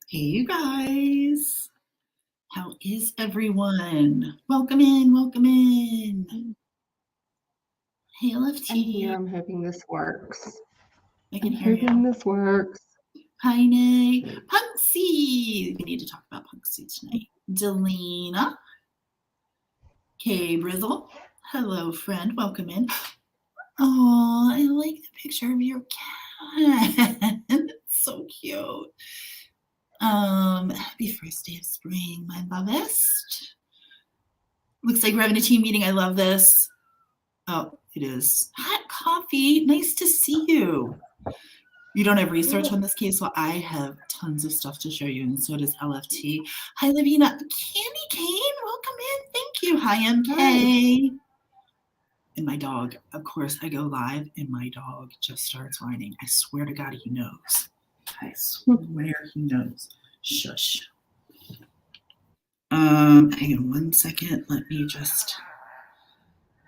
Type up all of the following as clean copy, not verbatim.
Hey, you guys. How is everyone? Welcome in, welcome in. Hey, LFT. I'm here. I'm hoping this works. I can hear you. This works. Hi, Nay. Punksy. We need to talk about Punksy tonight. Delina. Kay Brizzle. Hello, friend. Welcome in. Oh, I like the picture of your cat. It's so cute. Happy first day of spring, my lovest. Looks like we're having a team meeting. I love this. Oh, it is. Hot coffee. Nice to see you. You don't have research on this case? Well, I have tons of stuff to show you, and so does LFT. Hi, Lavina. Candy Cane, welcome in. Thank you. Hi, MK. And my dog. Of course, I go live, and my dog just starts whining. I swear to God, he knows. I swear he knows. Shush. Hang on 1 second. Let me just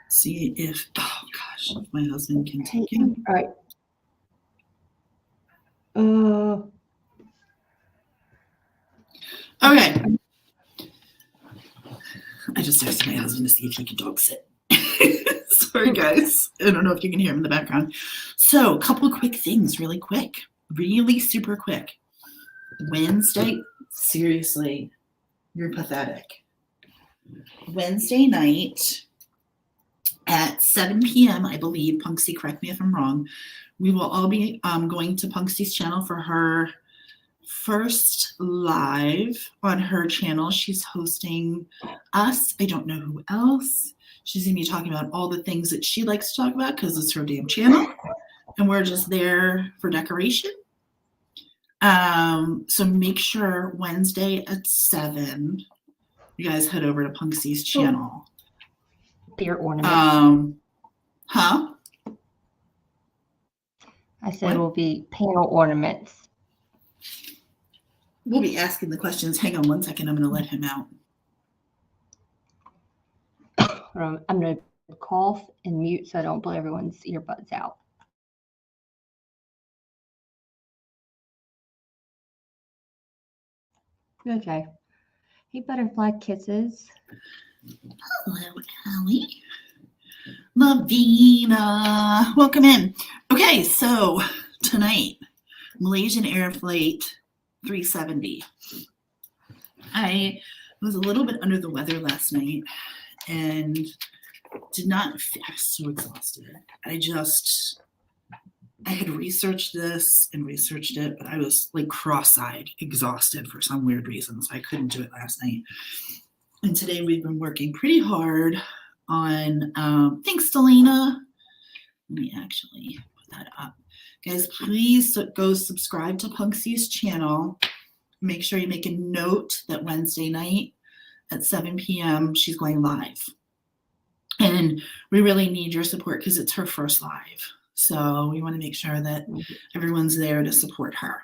see if, oh gosh, if my husband can take him. All right. Okay. I just texted my husband to see if he can dog sit. Sorry, guys. I don't know if you can hear him in the background. So, a couple of quick things, really quick. Really super quick. Wednesday, seriously, you're pathetic. Wednesday night at 7 p.m., I believe, Punksy, correct me if I'm wrong, we will all be going to Punksy's channel for her first live on her channel. She's hosting us. I don't know who else. She's going to be talking about all the things that she likes to talk about because it's her damn channel. And we're just there for decoration. So make sure Wednesday at 7, you guys head over to Punksy's channel. Beer ornaments. Huh? I said it will be panel ornaments. We'll be asking the questions. Hang on 1 second. I'm going to let him out. I'm going to cough and mute so I don't blow everyone's earbuds out. Okay. Hey, butterfly kisses. Hello, Allie. Lavina. Welcome in. Okay, so tonight, Malaysian Air Flight 370. I was a little bit under the weather last night and I was so exhausted. I had researched this and researched it, but I was like cross-eyed, exhausted for some weird reason, so I couldn't do it last night. And today we've been working pretty hard on, thanks, Delina. Let me actually put that up. Guys, please go subscribe to Punksy's channel. Make sure you make a note that Wednesday night at 7 p.m. she's going live. And we really need your support because it's her first live. So we want to make sure that everyone's there to support her.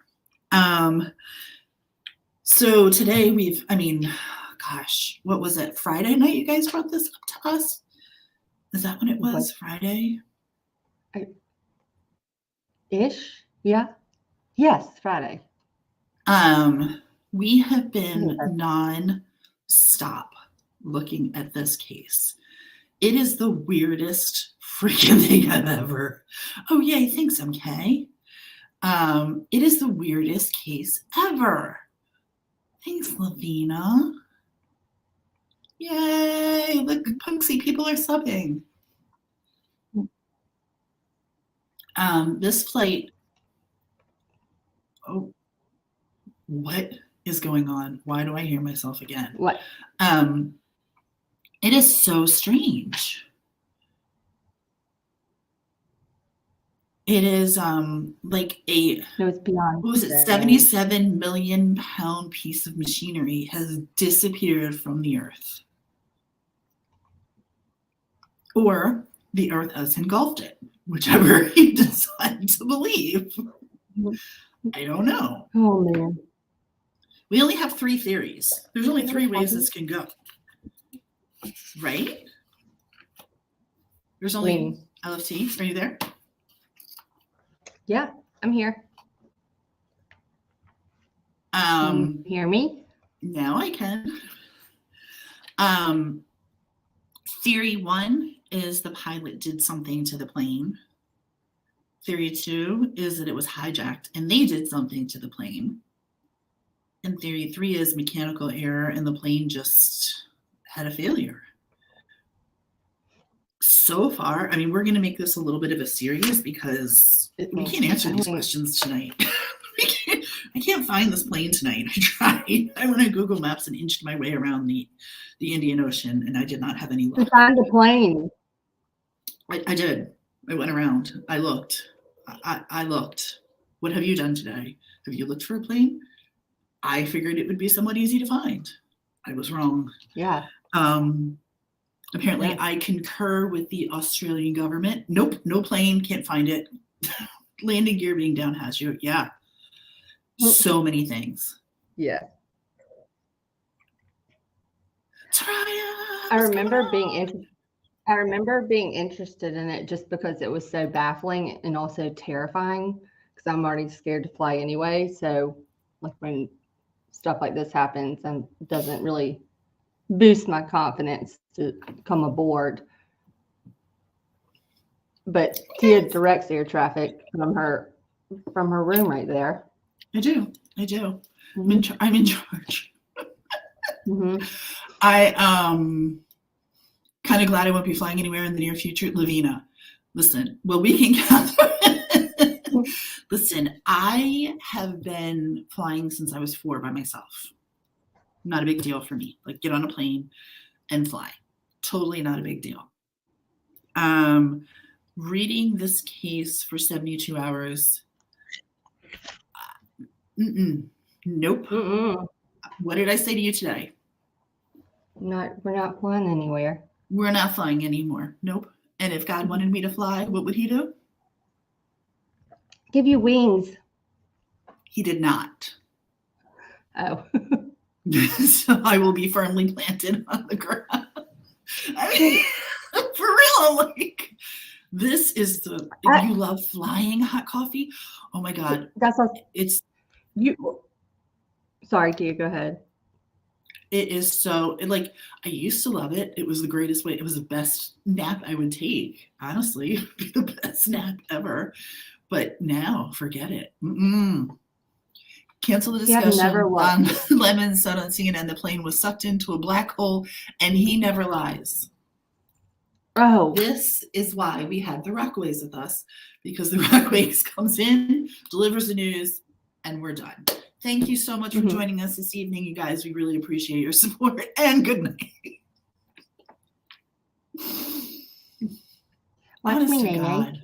So today what was it? Friday night you guys brought this up to us? Is that when it was? Friday? Ish? Yeah. Yes, Friday. We have been Okay. non-stop looking at this case. It is the weirdest freaking thing I've ever. Oh, yay, thanks, MK. It is the weirdest case ever. Thanks, Lavina. Yay, look, Punksy, people are subbing. This flight, oh, what is going on? Why do I hear myself again? What? It is so strange. It is like a, No, it's beyond. what was it, strange. 77 million pound piece of machinery has disappeared from the earth. Or the earth has engulfed it, whichever you decide to believe. I don't know. Oh, man. We only have 3 theories. There's only 3 ways this can go. Right? There's only LFT. Are you there? Yeah, I'm here. Can you hear me? Now I can. Theory 1 is the pilot did something to the plane. Theory 2 is that it was hijacked and they did something to the plane. And theory 3 is mechanical error and the plane just had a failure. So far, I mean, we're going to make this a little bit of a series because we can't answer these questions tonight. I can't find this plane tonight. I tried. I went on Google Maps and inched my way around the Indian Ocean, and I did not have any luck. To find the plane. I did. I went around. I looked. I looked. What have you done today? Have you looked for a plane? I figured it would be somewhat easy to find. I was wrong. Yeah. Apparently, Yeah. I concur with the Australian government. Nope, no plane, can't find it. Landing gear being down has you. Yeah. So many things. Yeah. Soraya, I remember being interested in it just because it was so baffling and also terrifying because I'm already scared to fly anyway. So like when stuff like this happens and doesn't really boost my confidence to come aboard. But Tia directs air traffic from her room right there. I do. Mm-hmm. I'm in charge. Mm-hmm. I kind of glad I won't be flying anywhere in the near future. Lavina, listen, well, we can gather. Listen, I have been flying since I was 4 by myself. Not a big deal for me. Like, get on a plane and fly. Totally not a big deal. Reading this case for 72 hours. Nope. Mm-mm. What did I say to you today? We're not flying anywhere. We're not flying anymore. Nope. And if God wanted me to fly, what would he do? Give you wings. He did not. Oh. So I will be firmly planted on the ground. I mean, for real, like, this is the, you love flying, hot coffee? Oh my God. That's what it's you. Sorry, Tia, go ahead. It is so, like, I used to love it. It was the greatest way. It was the best nap I would take. Honestly, it would be the best nap ever. But now, forget it. Cancel the discussion on Lemon said on CNN the plane was sucked into a black hole and he never lies. Oh. This is why we had the Rockaways with us, because the Rockaways comes in, delivers the news, and we're done. Thank you so much for joining us this evening, you guys. We really appreciate your support, and good night. Watch me, Nene.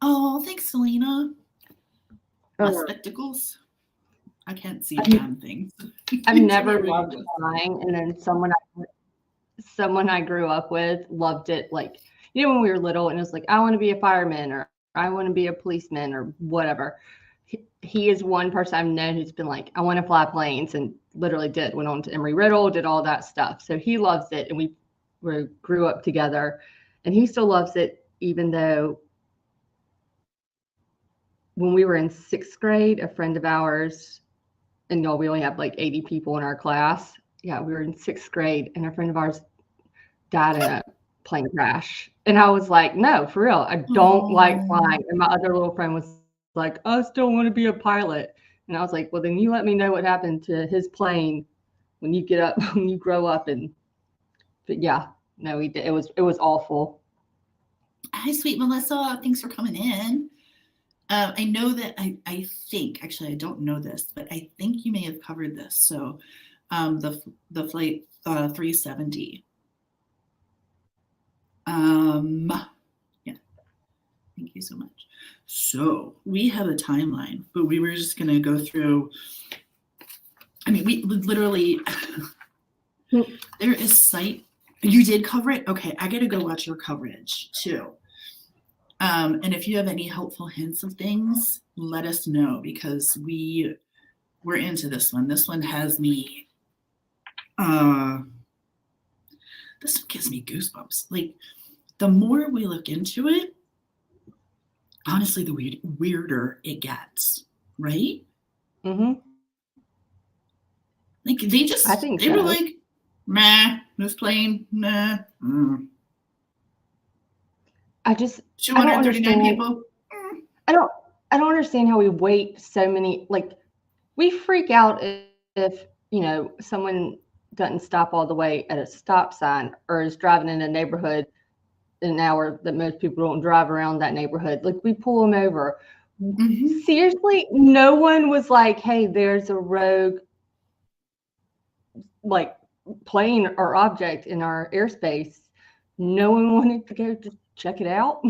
Oh, thanks, Selena. My spectacles. I can't see damn things. I've never loved flying, and then someone I grew up with loved it. Like, you know, when we were little, and it was like, I want to be a fireman, or I want to be a policeman, or whatever. He is one person I've known who's been like, I want to fly planes, and literally went on to Embry-Riddle, did all that stuff. So he loves it, and we grew up together. And he still loves it, even though when we were in 6th grade, a friend of ours, and y'all, we only have like 80 people in our class. Yeah, we were in 6th grade, and a friend of ours died in a plane crash. And I was like, no, for real, I don't like flying. And my other little friend was like, I still want to be a pilot. And I was like, well, then you let me know what happened to his plane when you get up, when you grow up. And but yeah, no, we did. It was awful. Hi, sweet Melissa. Thanks for coming in. I know that I think, actually, I don't know this, but I think you may have covered this. So the flight 370. Yeah, thank you so much. So we have a timeline, but we were just going to go through. I mean, we literally, there is site. You did cover it? Okay, I got to go watch your coverage too. And if you have any helpful hints of things, let us know, because we're into this one. This one has me, this one gives me goosebumps. Like, the more we look into it, honestly, the weirder it gets, right? Mm-hmm. Like, they were like, meh, this plane, nah. I just 239 people. I don't understand how we wait so many. Like, we freak out if someone doesn't stop all the way at a stop sign or is driving in a neighborhood in an hour that most people don't drive around that neighborhood. Like, we pull them over. Mm-hmm. Seriously, no one was like, hey, there's a rogue like plane or object in our airspace. No one wanted to go to check it out.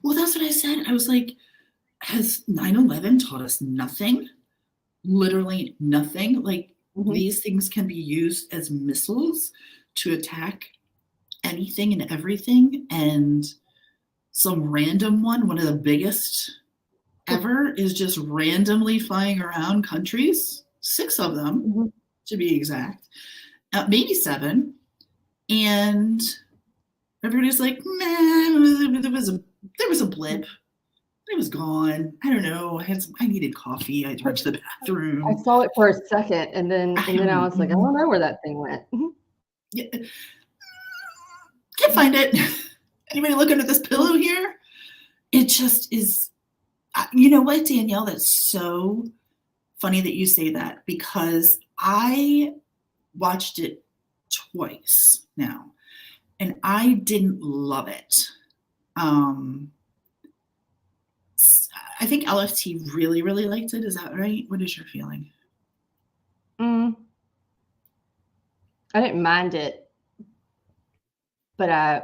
Well, that's what I said. I was like, has 9/11 taught us nothing? Literally nothing. Like, these things can be used as missiles to attack anything and everything. And some random one of the biggest ever, is just randomly flying around countries, 6 of them to be exact, maybe 7. And everybody's like, man, there was a blip. It was gone. I don't know. I needed coffee. I went to the bathroom. I saw it for a second, and then I was like, I don't know where that thing went. Yeah. Can't find it. Anybody look under this pillow here? It just is. You know what, Danielle? That's so funny that you say that, because I watched it twice now, and I didn't love it. I think LFT really, really liked it. Is that right? What is your feeling? I didn't mind it, but I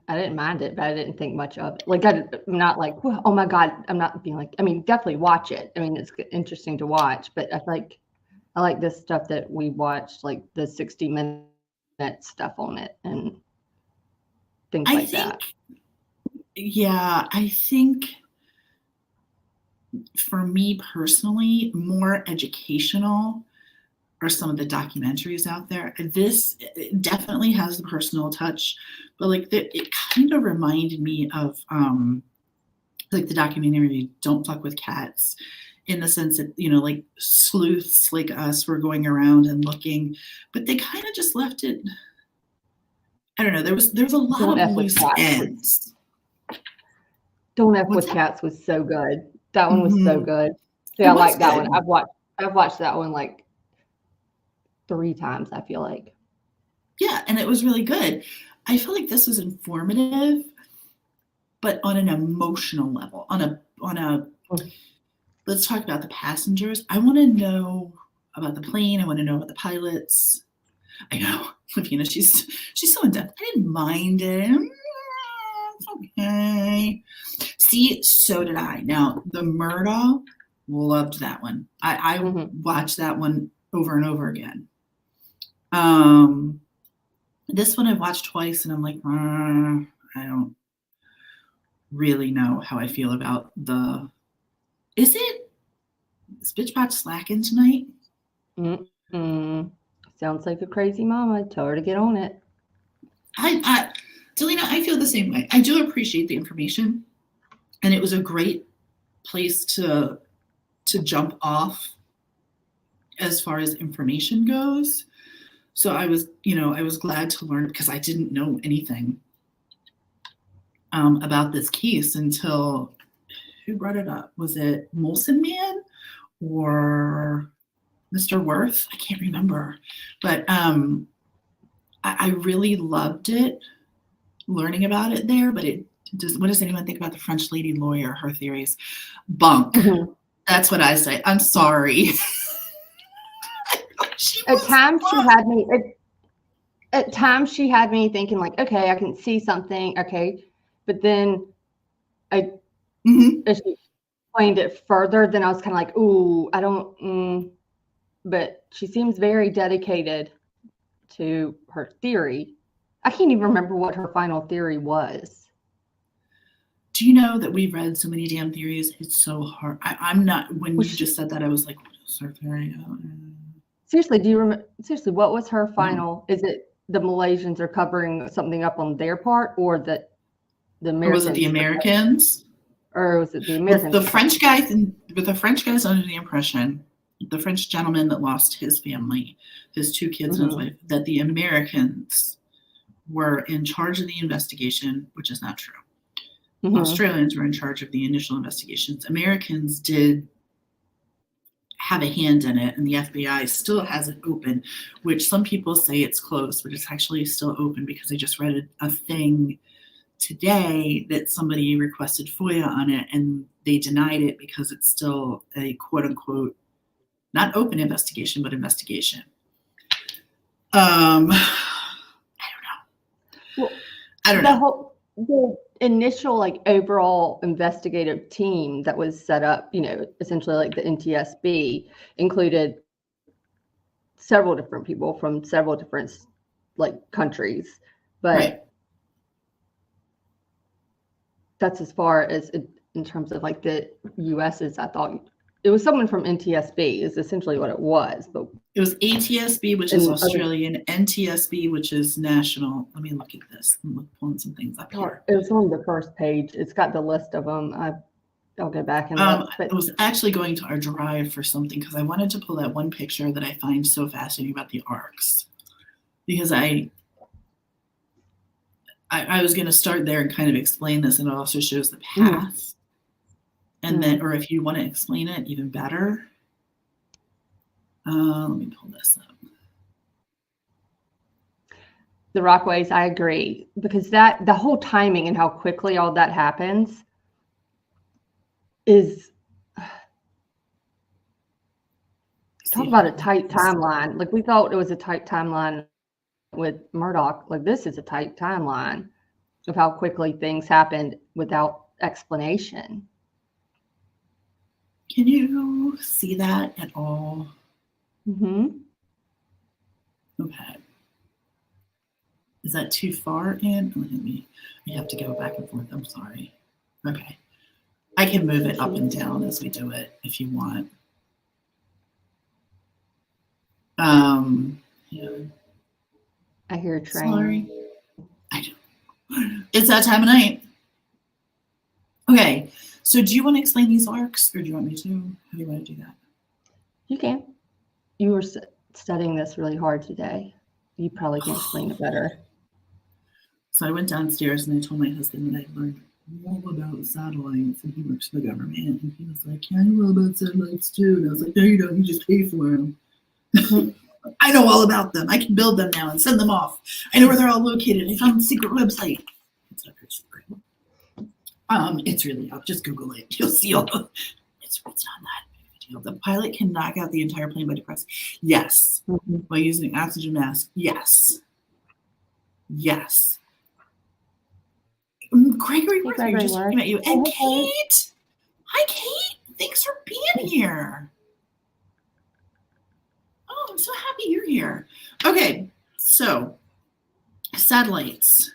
didn't mind it, but I didn't think much of it. Like, I'm not like, oh my God, I'm not being like, I mean, definitely watch it. I mean, it's interesting to watch, but I like this stuff that we watched, like the 60-minute stuff on it and things like that. Yeah, I think for me personally, more educational are some of the documentaries out there. This definitely has the personal touch, but like it kind of reminded me of like the documentary Don't Fuck with Cats, in the sense that, like sleuths like us were going around and looking, but they kind of just left it. I don't know. There was a lot of loose ends. Don't F with Cats was so good. That one was so good. Yeah, I like that one. I've watched that one like 3 times, I feel like. Yeah, and it was really good. I feel like this was informative, but on an emotional level. On a let's talk about the passengers. I want to know about the plane. I want to know about the pilots. I know, Lavina, she's so in depth. I didn't mind it. It's okay. See, so did I. Now, the Murdaugh, loved that one. I watched that one over and over again. This one I've watched twice, and I'm like, I don't really know how I feel about the. Is Bitchbot slacking tonight? Sounds like a crazy mama. Tell her to get on it. Delina, I feel the same way. I do appreciate the information, and it was a great place to jump off as far as information goes. So I was glad to learn, because I didn't know anything about this case until, who brought it up? Was it Molson Man or Mr. Worth? I can't remember, but I really loved it, learning about it there. But what does anyone think about the French lady lawyer, her theories? Bunk. Mhm. That's what I say. I'm sorry. At times she had me thinking like, okay, I can see something. Okay. But then as she explained it further, then I was kind of like, ooh, I don't, but she seems very dedicated to her theory. I can't even remember what her final theory was. Do you know that we've read so many damn theories? It's so hard. I'm not, when you just said that, I was like, what is her theory? Seriously, do you remember? Seriously, what was her final? Is it the Malaysians are covering something up on their part, or that the Americans? Or was it the Americans? Or was it the Americans? The French guys, with the French guys under the impression, the French gentleman that lost his family, his 2 kids and his wife, that the Americans were in charge of the investigation, which is not true. Australians were in charge of the initial investigations. Americans did have a hand in it, and the FBI still has it open, which some people say it's closed, but it's actually still open, because I just read a thing today that somebody requested FOIA on it, and they denied it because it's still a quote unquote not open investigation, but investigation. I don't know. The initial overall investigative team that was set up, essentially like the NTSB, included several different people from several different countries, but that's as far as in terms of the US's. I thought it was someone from NTSB is essentially what it was, but it was ATSB, which is Australian, NTSB, which is national. Let me look at this. I'm pulling some things up here. It was on the first page. It's got the list of them. I'll go back and look. I was actually going to our drive for something, because I wanted to pull that one picture that I find so fascinating about the arcs, because I was going to start there and kind of explain this, and it also shows the path. And then, or if you want to explain it even better, let me pull this up. The Rockways, I agree, because the whole timing and how quickly all that happens is, talk about a tight timeline. We thought it was a tight timeline with Murdoch. This is a tight timeline of how quickly things happened without explanation. Can you see that at all? Okay. Is that too far in? I have to go back and forth. I'm sorry. Okay. I can move it up and down as we do it if you want. Yeah. I hear a train. Sorry. I know. It's that time of night. Okay. So do you want to explain these arcs, or do you want me to? How do you want to do that? You can. You were studying this really hard today. You probably can explain it better. So I went downstairs and I told my husband that I learned all about satellites, and he works for the government, and he was like, yeah, I know all about satellites too. And I was like, no, you don't, you just pay for them. I know all about them. I can build them now and send them off. I know where they're all located. I found a secret website. It's not very secret. It's really up. Just Google it. You'll see all the, it's not that big of a deal. The pilot can knock out the entire plane by depressing. Yes. By using an oxygen mask. Yes. Yes. Gregory, we're just looking at you. And Kate. Hi, Kate. Thanks for being here. Oh, I'm so happy you're here. Okay, so satellites.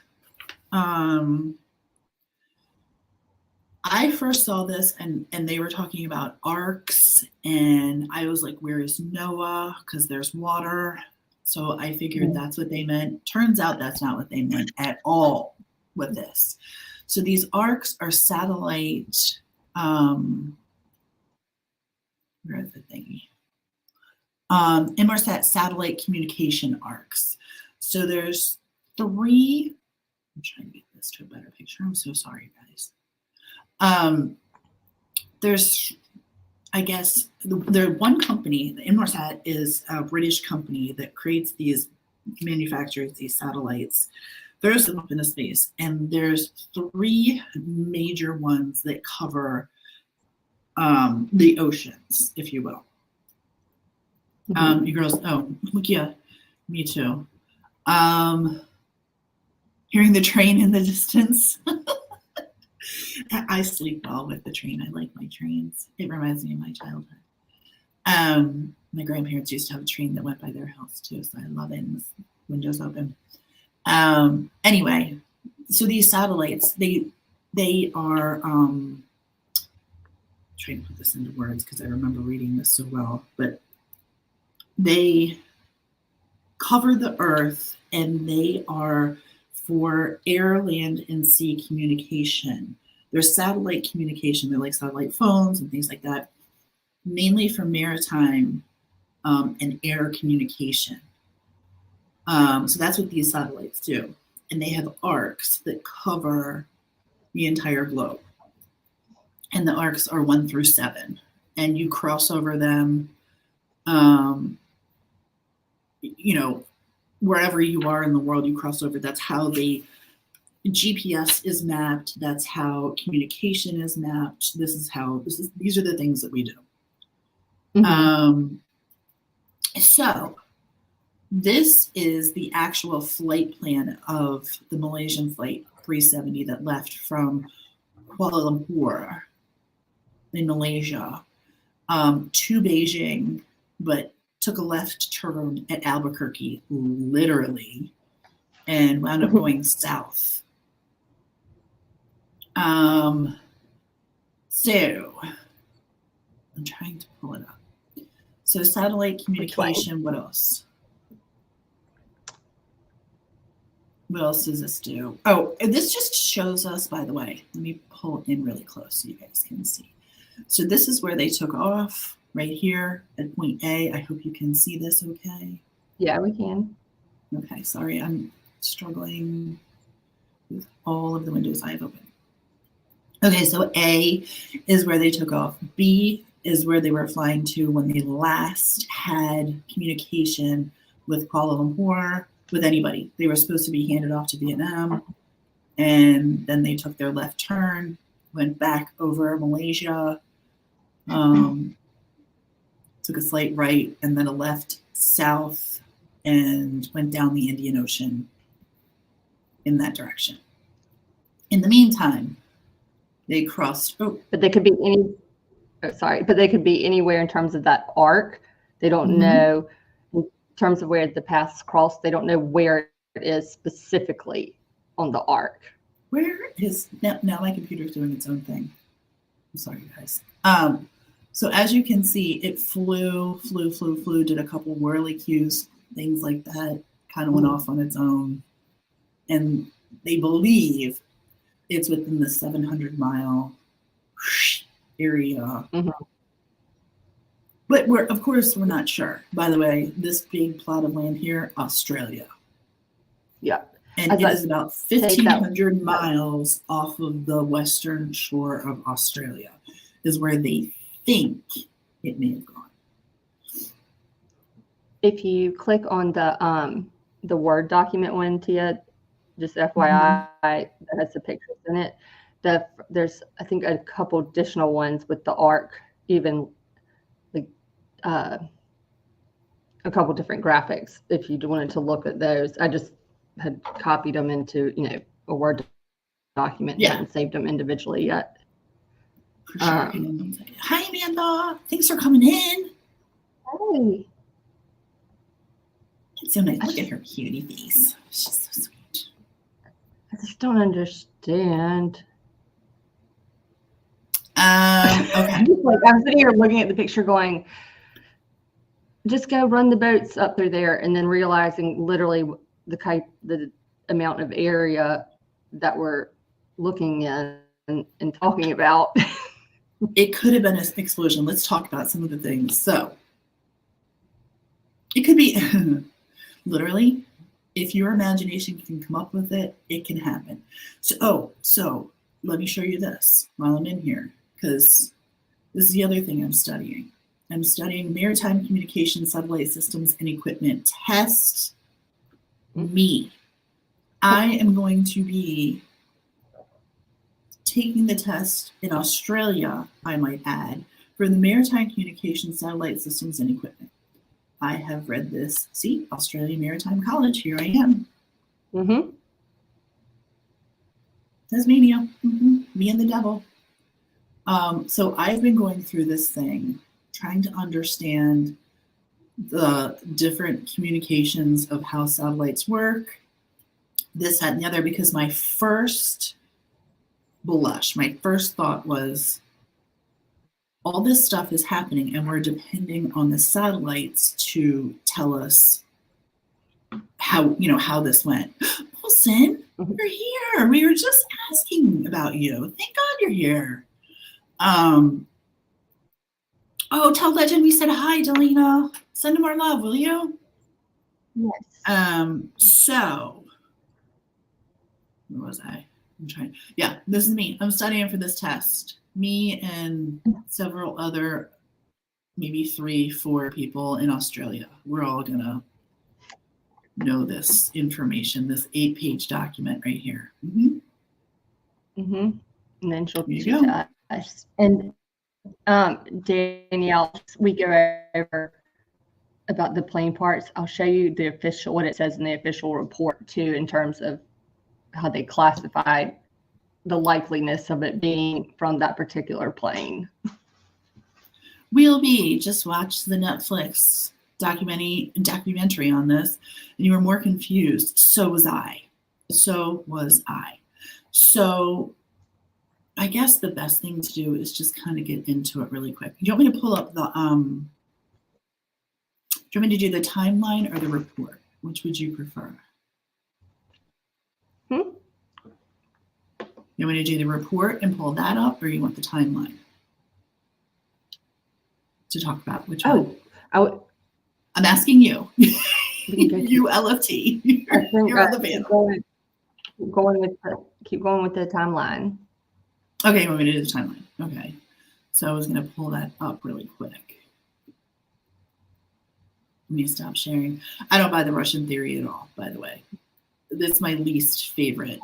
I first saw this and they were talking about arcs, and I was like, where is Noah? Because there's water. So I figured that's what they meant. Turns out that's not what they meant at all with this. So these arcs are satellite, where's the thingy? Inmarsat satellite communication arcs. So there's 3, I'm trying to get this to a better picture. I'm so sorry, guys. There's, I guess, the one company, the Inmarsat is a British company that creates these, manufactures these satellites, throws them up into space, and there's 3 major ones that cover the oceans, if you will. You girls, oh, look, yeah, me too. Hearing the train in the distance. I sleep well with the train. I like my trains. It reminds me of my childhood. My grandparents used to have a train that went by their house too, so I love it. And the windows open. Anyway, so these satellites, they are trying to put this into words because I remember reading this so well, but they cover the Earth, and they are for air, land, and sea communication. There's satellite communication. They're like satellite phones and things like that, mainly for maritime and air communication. So that's what these satellites do. And they have arcs that cover the entire globe. And the arcs are 1 through 7. And you cross over them, you know, wherever you are in the world, you cross over. That's how GPS is mapped. That's how communication is mapped. These are the things that we do. So this is the actual flight plan of the Malaysian flight 370 that left from Kuala Lumpur in Malaysia to Beijing, but took a left turn at Albuquerque, literally, and wound up going south. So I'm trying to pull it up. So satellite communication, what else? What else does this do? Oh, this just shows us, by the way, let me pull in really close so you guys can see. So this is where they took off, right here at point A. I hope you can see this okay. Yeah, we can. Okay, sorry, I'm struggling with all of the windows I have open. Okay, so A is where they took off. B is where they were flying to when they last had communication with Kuala Lumpur, with anybody. They were supposed to be handed off to Vietnam, and then they took their left turn, went back over Malaysia, took a slight right, and then a left south, and went down the Indian Ocean in that direction. In the meantime, they crossed. But they could be but they could be anywhere in terms of that arc. They don't know in terms of where the paths cross. They don't know where it is specifically on the arc. Where is now my computer's doing its own thing. I'm sorry, guys. So as you can see, it flew, did a couple whirlicues, things like that, kind of went off on its own. And they believe it's within the 700-mile area. But of course, we're not sure. By the way, this big plot of land here, Australia. Yeah. And it is about 1,500 miles off of the western shore of Australia is where they think it may have gone. If you click on the Word document one, Tia, just FYI, that has the pictures in it. There's, I think, a couple additional ones with the arc, even like a couple different graphics. If you wanted to look at those, I just had copied them into a Word document. Yeah. Haven't saved them individually yet. For sure. Hi, Amanda. Thanks for coming in. Hey. It's so nice. Look at her cutie face. She's so sweet. I just don't understand. Okay. I'm sitting here looking at the picture going, just go run the boats up through there, and then realizing literally the amount of area that we're looking in and talking about. It could have been an explosion. Let's talk about some of the things. So it could be literally, if your imagination can come up with it, it can happen. So let me show you this while I'm in here, because this is the other thing I'm studying. I'm studying maritime communication satellite systems and equipment. Test me. I am going to be taking the test in Australia, I might add, for the maritime communication satellite systems and equipment. I have read this. See, Australia Maritime College, here I am. Mm-hmm. Tasmania, me and the devil. So I've been going through this thing, trying to understand the different communications of how satellites work, this, that, and the other, because my first thought was, all this stuff is happening and we're depending on the satellites to tell us how this went. Wilson, you're here. We were just asking about you. Thank God you're here. Tell Legend we said hi, Delina. Send him our love, will you? Yes. So where was I? Yeah, this is me. I'm studying for this test. Me and several other, maybe 3-4 people in Australia. We're all gonna know this information, this 8-page document right here. And then she'll teach go. to us. And Danielle, we go over about the plane parts. I'll show you what it says in the official report too, in terms of how they classified the likeliness of it being from that particular plane. Just watch the Netflix documentary on this, and you were more confused. So was I. So I guess the best thing to do is just kind of get into it really quick. Do you want me to pull up the do you want me to do the timeline or the report? Which would you prefer? You want me to do the report and pull that up, or you want the timeline to talk about? Which one? I'm asking you. You LFT. You're on the panel. Keep going with the timeline. Okay, you want me to do the timeline? Okay. So I was going to pull that up really quick. Let me stop sharing. I don't buy the Russian theory at all, by the way. That's my least favorite.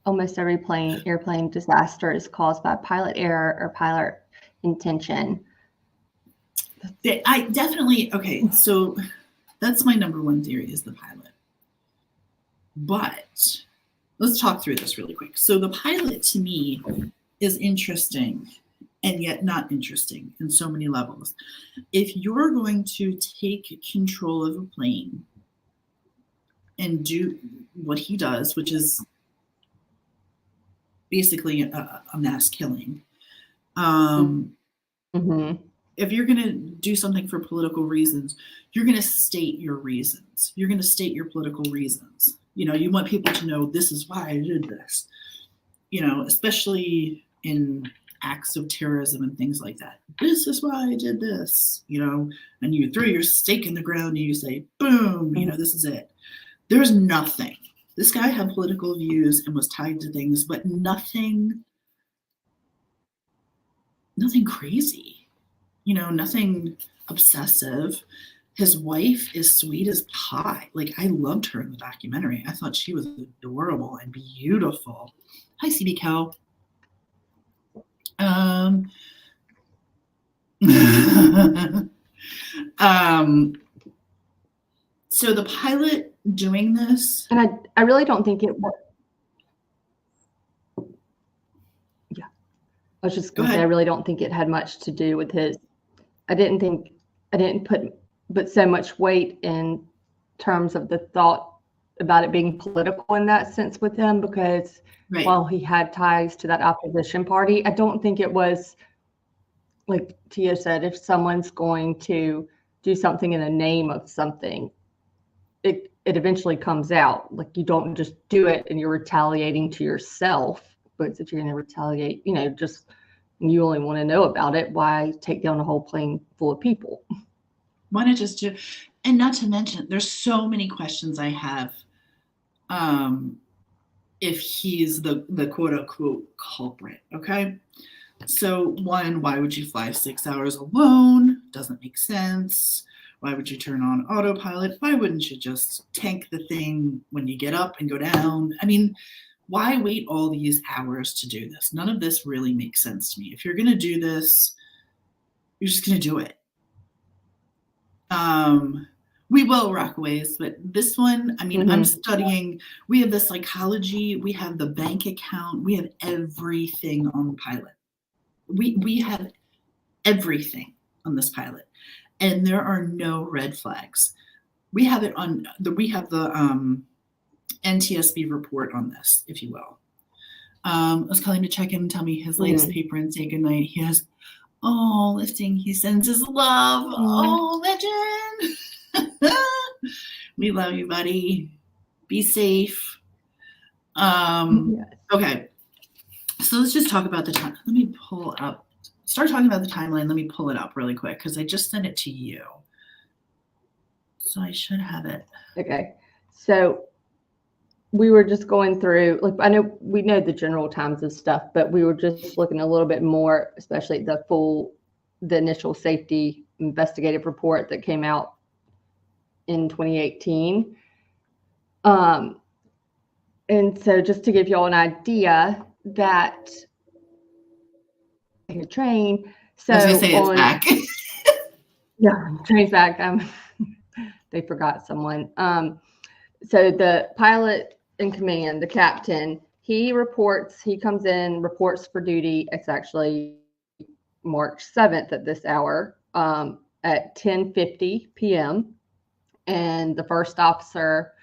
Almost every airplane disaster is caused by pilot error or pilot intention. Okay, so that's my number one theory, is the pilot. But let's talk through this really quick. So the pilot, to me, is interesting and yet not interesting in so many levels. If you're going to take control of a plane and do what he does, which is basically a mass killing, if you're going to do something for political reasons, you're going to state your reasons. You're going to state your political reasons. You want people to know, this is why I did this, especially in acts of terrorism and things like that. This is why I did this, and you throw your stake in the ground and you say, boom, this is it. There's nothing. This guy had political views and was tied to things, but nothing crazy, nothing obsessive. His wife is sweet as pie. Like, I loved her in the documentary. I thought she was adorable and beautiful. Hi, CB Cal. So the pilot doing this, and I really don't think it was. Yeah, I was just going to say, I really don't think it had much to do with his. I didn't put so much weight in terms of the thought about it being political in that sense with him, because while he had ties to that opposition party, I don't think it was like Tia said, if someone's going to do something in the name of something, it eventually comes out. Like you don't just do it and you're retaliating to yourself. But if you're going to retaliate, just you only want to know about it, why take down a whole plane full of people? Why not just do? And not to mention, there's so many questions I have. If he's the quote unquote culprit, okay? So one, why would you fly 6 hours alone? Doesn't make sense. Why would you turn on autopilot? Why wouldn't you just tank the thing when you get up and go down? I mean, why wait all these hours to do this? None of this really makes sense to me. If you're going to do this, you're just going to do it. We will Rockaways, but this one, I mean, I'm studying. We have the psychology, we have the bank account, we have everything on the pilot. We have everything on this pilot, and there are no red flags. We have it on the NTSB report on this, if you will. I was calling to check in and tell me his latest paper and say goodnight. He has lifting. He sends his love. Oh, legend. We love you, buddy. Be safe. Okay. So let's just talk about the time. Let me pull up. Start talking about the timeline. Let me pull it up really quick because I just sent it to you. So I should have it. Okay. So we were just going through, like, I know we know the general times of stuff, but we were just looking a little bit more, especially the initial safety investigative report that came out in 2018. And so just to give you all an idea that a train. So I was gonna say it's back. Yeah, train's back. They forgot someone. So the pilot in command, the captain, he comes in, reports for duty. It's actually March 7th at this hour, at 10:50 p.m. And the first officer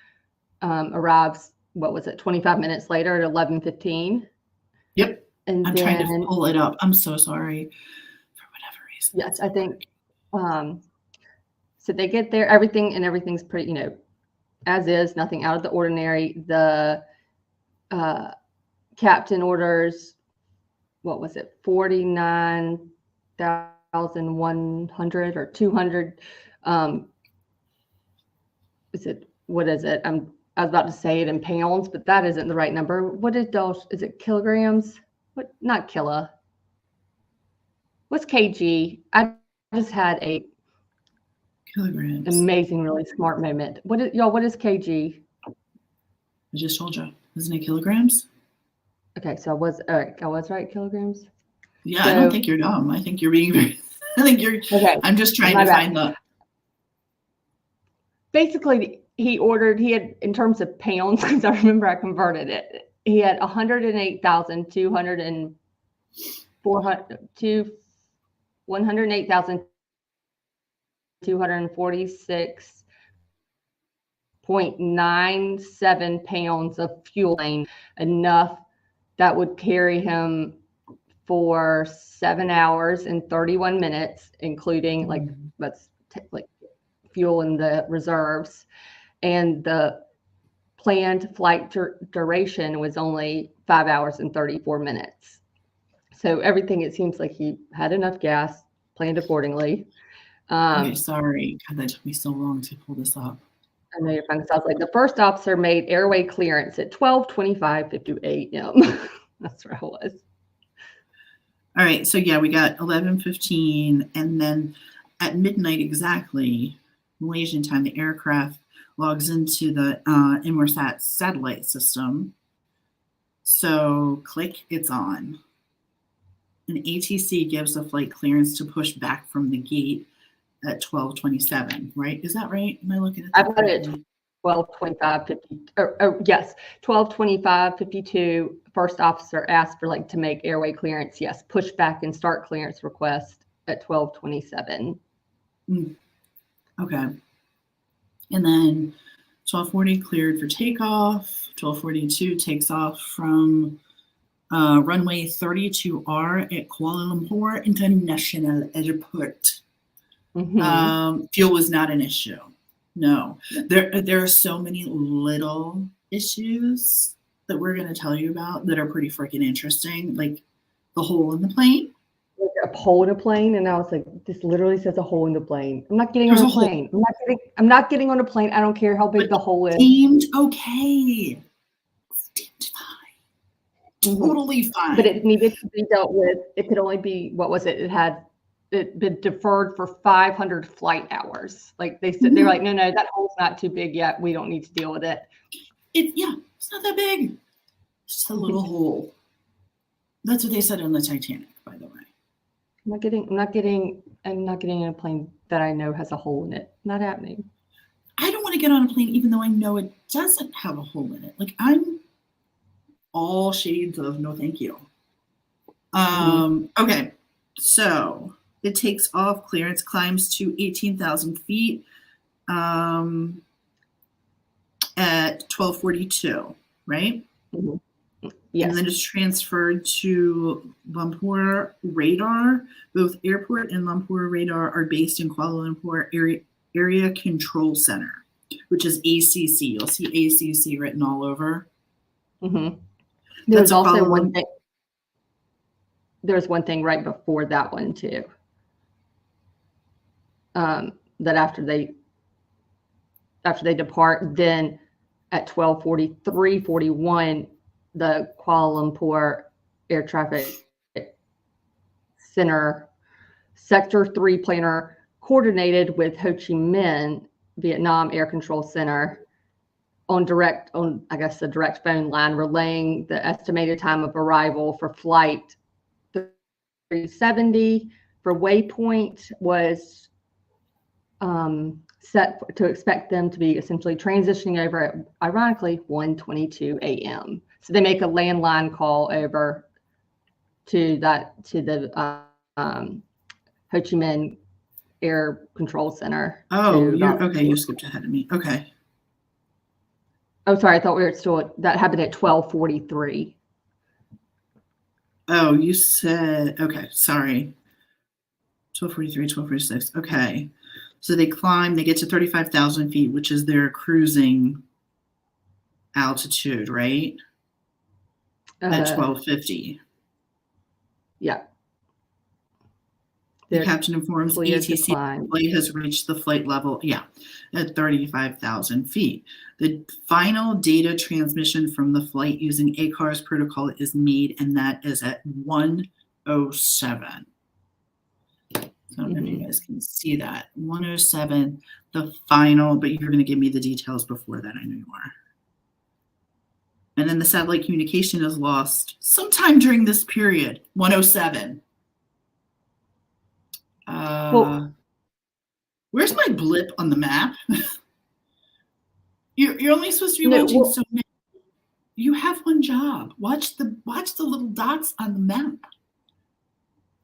arrives, 25 minutes later at 11:15? Yep. And I'm trying to pull it up. I'm so sorry for whatever reason. Yes, I think so they get there, everything's pretty, as is, nothing out of the ordinary. The captain orders, 49,100 or 200. What is it? I was about to say it in pounds, but that isn't the right number. What is it kilograms? What, not kilo. What's kg? I just had a kilograms. Amazing, really smart moment. What is kg? I just told you. Isn't it kilograms? Okay, so I was right, kilograms. Yeah, so, I don't think you're dumb. I think you're being very. I think you're. Okay. I'm just trying to find the. Basically, he had, in terms of pounds, because I remember I converted it. He had 108,246.97 pounds of fueling, enough that would carry him for 7 hours and 31 minutes, including like fuel in the reserves. And the planned flight duration was only 5 hours and 34 minutes. So everything, it seems like he had enough gas, planned accordingly. Okay, sorry. God, that took me so long to pull this up. I know you're fine. So I was like, the first officer made airway clearance at 12:25:58 a.m. That's where I was. All right. So yeah, we got 11:15, and then at midnight exactly, Malaysian time, the aircraft logs into the Inmarsat satellite system. So click, it's on. An ATC gives a flight clearance to push back from the gate at 12:27, right? Is that right? Am I looking at that? I've got it at 12:25:50. Yes, 12:25:52. First officer asked for to make airway clearance. Yes, push back and start clearance request at 12:27. Okay. And then 12:40 cleared for takeoff. 12:42 takes off from runway 32R at Kuala Lumpur International Airport. Fuel was not an issue. No, there are so many little issues that we're going to tell you about that are pretty freaking interesting, like the hole in the plane. Like a hole in a plane, and I was like, "This literally says a hole in the plane. I'm not getting on a plane. I'm not getting on a plane. I don't care how big the hole is." Deemed okay. Deemed fine. Totally fine. But it needed to be dealt with. It could only be, what was it? It had been deferred for 500 flight hours. Like they said, they're like, no, that hole's not too big yet. We don't need to deal with it. It's not that big. It's just a little hole. That's what they said on the Titanic, by the way. I'm not getting in a plane that I know has a hole in it. Not happening. I don't want to get on a plane even though I know it doesn't have a hole in it. Like, I'm all shades of no thank you. Okay, so it takes off, clearance climbs to 18,000 feet at 12:42, right? Yes. And then it's transferred to Lumpur radar. Both airport and Lumpur radar are based in Kuala Lumpur Area Control Center, which is ACC. You'll see ACC written all over. There's also one thing. There's one thing right before that one too. That after they depart, then at 12:41, the Kuala Lumpur Air Traffic Center Sector 3 planner coordinated with Ho Chi Minh Vietnam Air Control Center on I guess the direct phone line, relaying the estimated time of arrival for flight 370 for waypoint was set to expect them to be essentially transitioning over at, ironically, 1:22 a.m. So they make a landline call over to the Ho Chi Minh Air Control Center. Oh, you skipped ahead of me. Okay. Oh, sorry. I thought we were that happened at 12:43. Oh, you said, okay, sorry. 12:43, 12:46. Okay. So they climb, they get to 35,000 feet, which is their cruising altitude, right? At 12:50. Yeah. The captain informs ATC the flight has reached the flight level, at 35,000 feet. The final data transmission from the flight using ACARS protocol is made, and that is at 1:07. I don't know if you guys can see that. 1:07, the final, but you're going to give me the details before that. I know you are. And then the satellite communication is lost sometime during this period, 1:07. Where's my blip on the map? You're only supposed to be watching so many. You have one job. Watch the little dots on the map.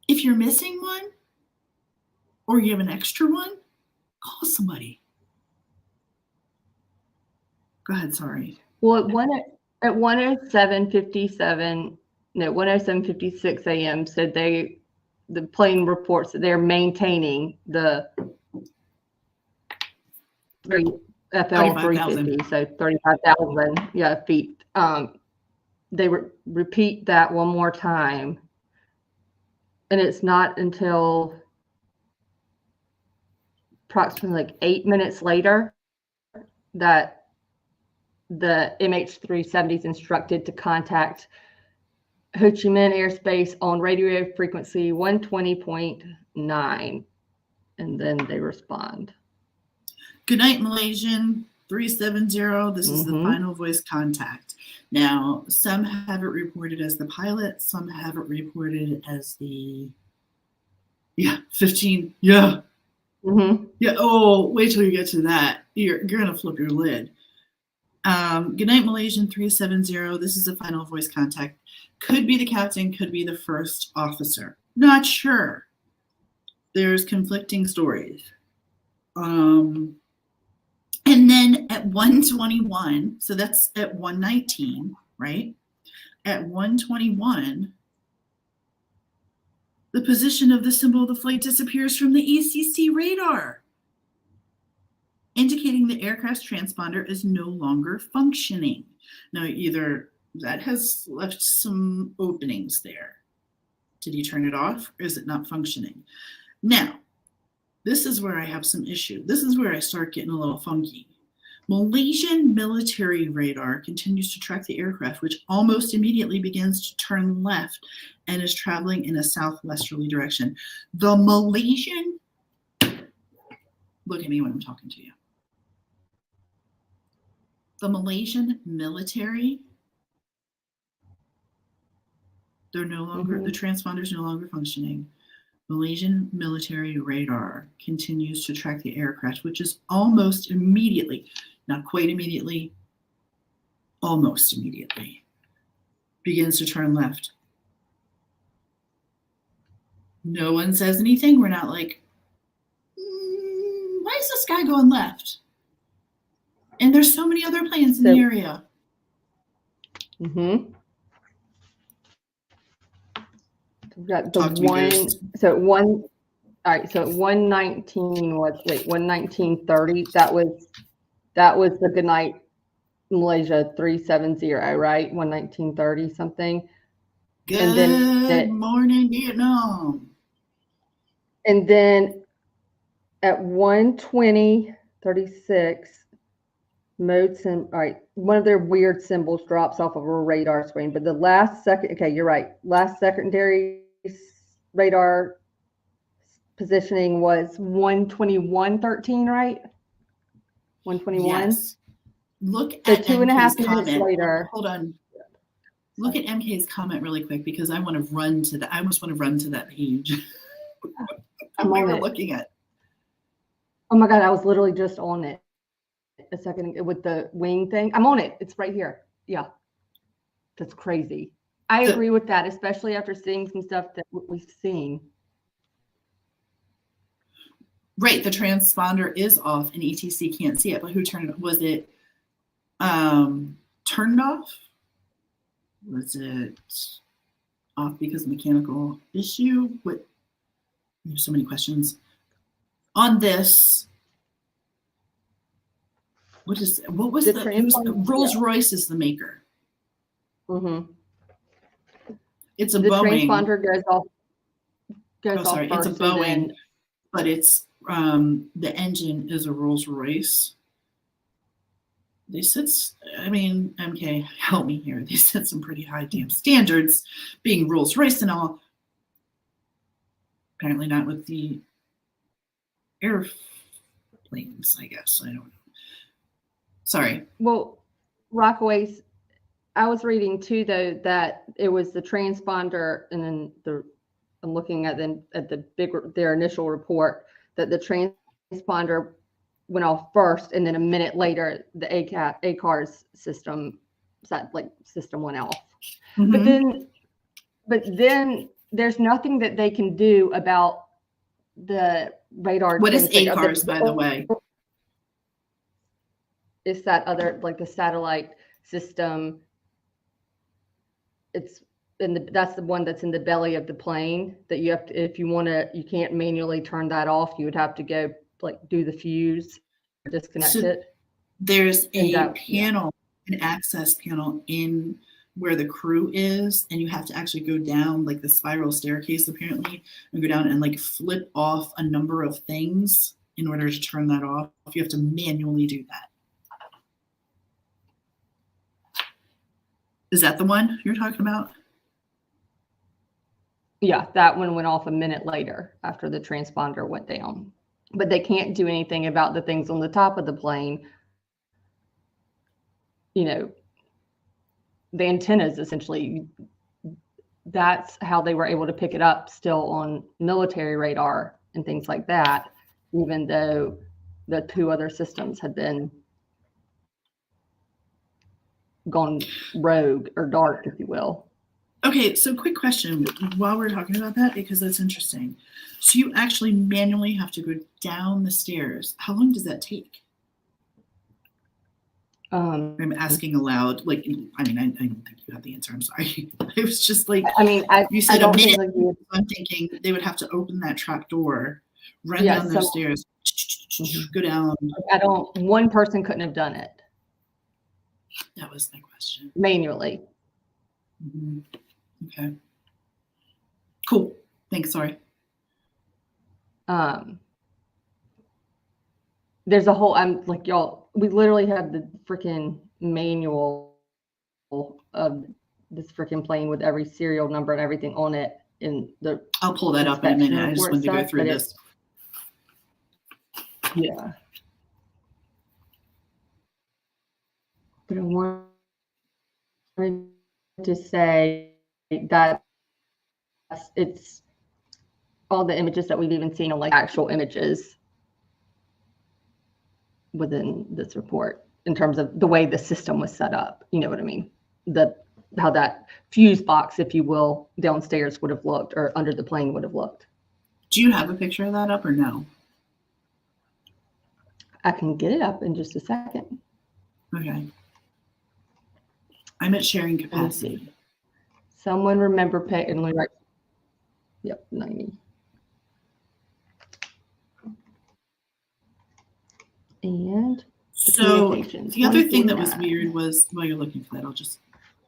If you're missing one, or you have an extra one, call somebody. Go ahead, sorry. Well, at 1:07:56 a.m. said the plane reports that they're maintaining the FL 350, so 35,000 feet. They repeat that one more time, and it's not until approximately like 8 minutes later that the MH370 is instructed to contact Ho Chi Minh airspace on radio frequency 120.9, and then they respond. Good night, Malaysian 370. This is the final voice contact. Now, some have it reported as the pilot, some have it reported as the 15. Yeah. Yeah. Oh, wait till you get to that. You're gonna flip your lid. Good night, Malaysian 370. This is the final voice contact. Could be the captain, could be the first officer. Not sure. There's conflicting stories. And then at 1:21, so that's at 1:19, right? at 1:21, the position of the symbol of the flight disappears from the ECC radar, indicating the aircraft's transponder is no longer functioning. Now, either that has left some openings there. Did you turn it off, or is it not functioning? Now, this is where I have some issue. This is where I start getting a little funky. Malaysian military radar continues to track the aircraft, which almost immediately begins to turn left and is traveling in a southwesterly direction. The Malaysian, look at me when I'm talking to you. The Malaysian military, they're no longer, the transponder is no longer functioning. Malaysian military radar continues to track the aircraft, which is almost immediately, not quite immediately, almost immediately, begins to turn left. No one says anything. We're not like, why is this guy going left? And there's so many other planes in the area. We've got the one, so one, all right, so 119 was, wait, 119.30, that was the Goodnight Malaysia 370, right? 119.30 something. Good morning, Vietnam. And then at 120.36, mode sim, all right, one of their weird symbols drops off of a radar screen, but the last second, okay, you're right, last secondary radar positioning was 121.13, right? 121. Yes. Look so at 2.5 minutes comment. later. Hold on. Look at MK's comment really quick, because I want to run to that. I almost want to run to that page. We were looking at. Oh my God, I was literally just on it a second with the wing thing. I'm on it. It's right here. Yeah. That's crazy. I agree with that, especially after seeing some stuff that we've seen. Right. The transponder is off and ETC can't see it, but who turned it? Was it turned off? Was it off because of mechanical issue? What? There's so many questions on this. What was the Rolls-Royce is the maker. It's a Boeing. The transponder goes off. Sorry, it's a Boeing, but it's the engine is a Rolls-Royce. They said, I mean, MK, help me here. They set some pretty high damn standards, being Rolls-Royce and all. Apparently not with the airplanes, I guess. I don't know. Sorry. Well, Rockaways, I was reading too, though, that it was the transponder, and then I'm looking at their initial report that the transponder went off first, and then a minute later the ACARS system went off. But then there's nothing that they can do about the radar. What is ACARS, by the way? It's that other, like the satellite system. It's that's the one that's in the belly of the plane that you have to, if you want to, you can't manually turn that off. You would have to go do the fuse or disconnect it. There's a panel, an access panel in where the crew is, and you have to actually go down like the spiral staircase apparently, and go down and flip off a number of things in order to turn that off. You have to manually do that. Is that the one you're talking about? Yeah, that one went off a minute later after the transponder went down. But they can't do anything about the things on the top of the plane. You know, the antennas, essentially, that's how they were able to pick it up still on military radar and things like that, even though the two other systems had been gone rogue or dark, if you will. Okay, so quick question while we're talking about that, because that's interesting. So you actually manually have to go down the stairs. How long does that take? I'm asking aloud. Like, I mean, I don't think you have the answer. I'm sorry. It was just like, I mean, you said I a don't think minute. like I'm thinking they would have to open that trap door, run Yeah, down those stairs, go down. one person couldn't have done it That was my question. manually. Okay. Cool. Thanks. Sorry. There's a whole, I'm like, y'all, we literally have the freaking manual of this freaking plane with every serial number and everything on it in the I'll pull that up in a minute. I just wanted to go through this. Yeah. But I wanted to say that it's all the images that we've even seen on like actual images within this report in terms of the way the system was set up. You know what I mean? How that fuse box, if you will, downstairs would have looked, or under the plane would have looked. Do you have a picture of that up or no? I can get it up in just a second. Okay. I'm at sharing capacity. Someone remember paying, right? Yep, 90. And so the other thing that was weird was, while you're looking for that, I'll just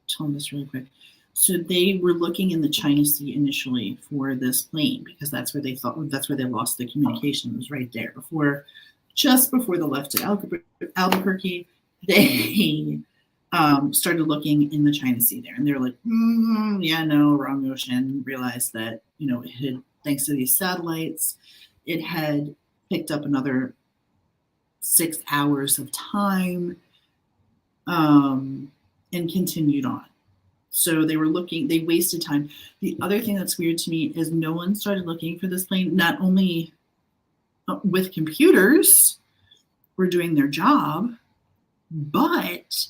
tell them this really quick. So they were looking in the China Sea initially for this plane because that's where they lost the communication. It was right there just before they left at Albuquerque. They started looking in the China Sea there, and they were like, yeah, no, wrong ocean. Realized that, it had, thanks to these satellites, it had picked up another 6 hours of time, and continued on. So they wasted time. The other thing that's weird to me is no one started looking for this plane, not only with computers were doing their job, but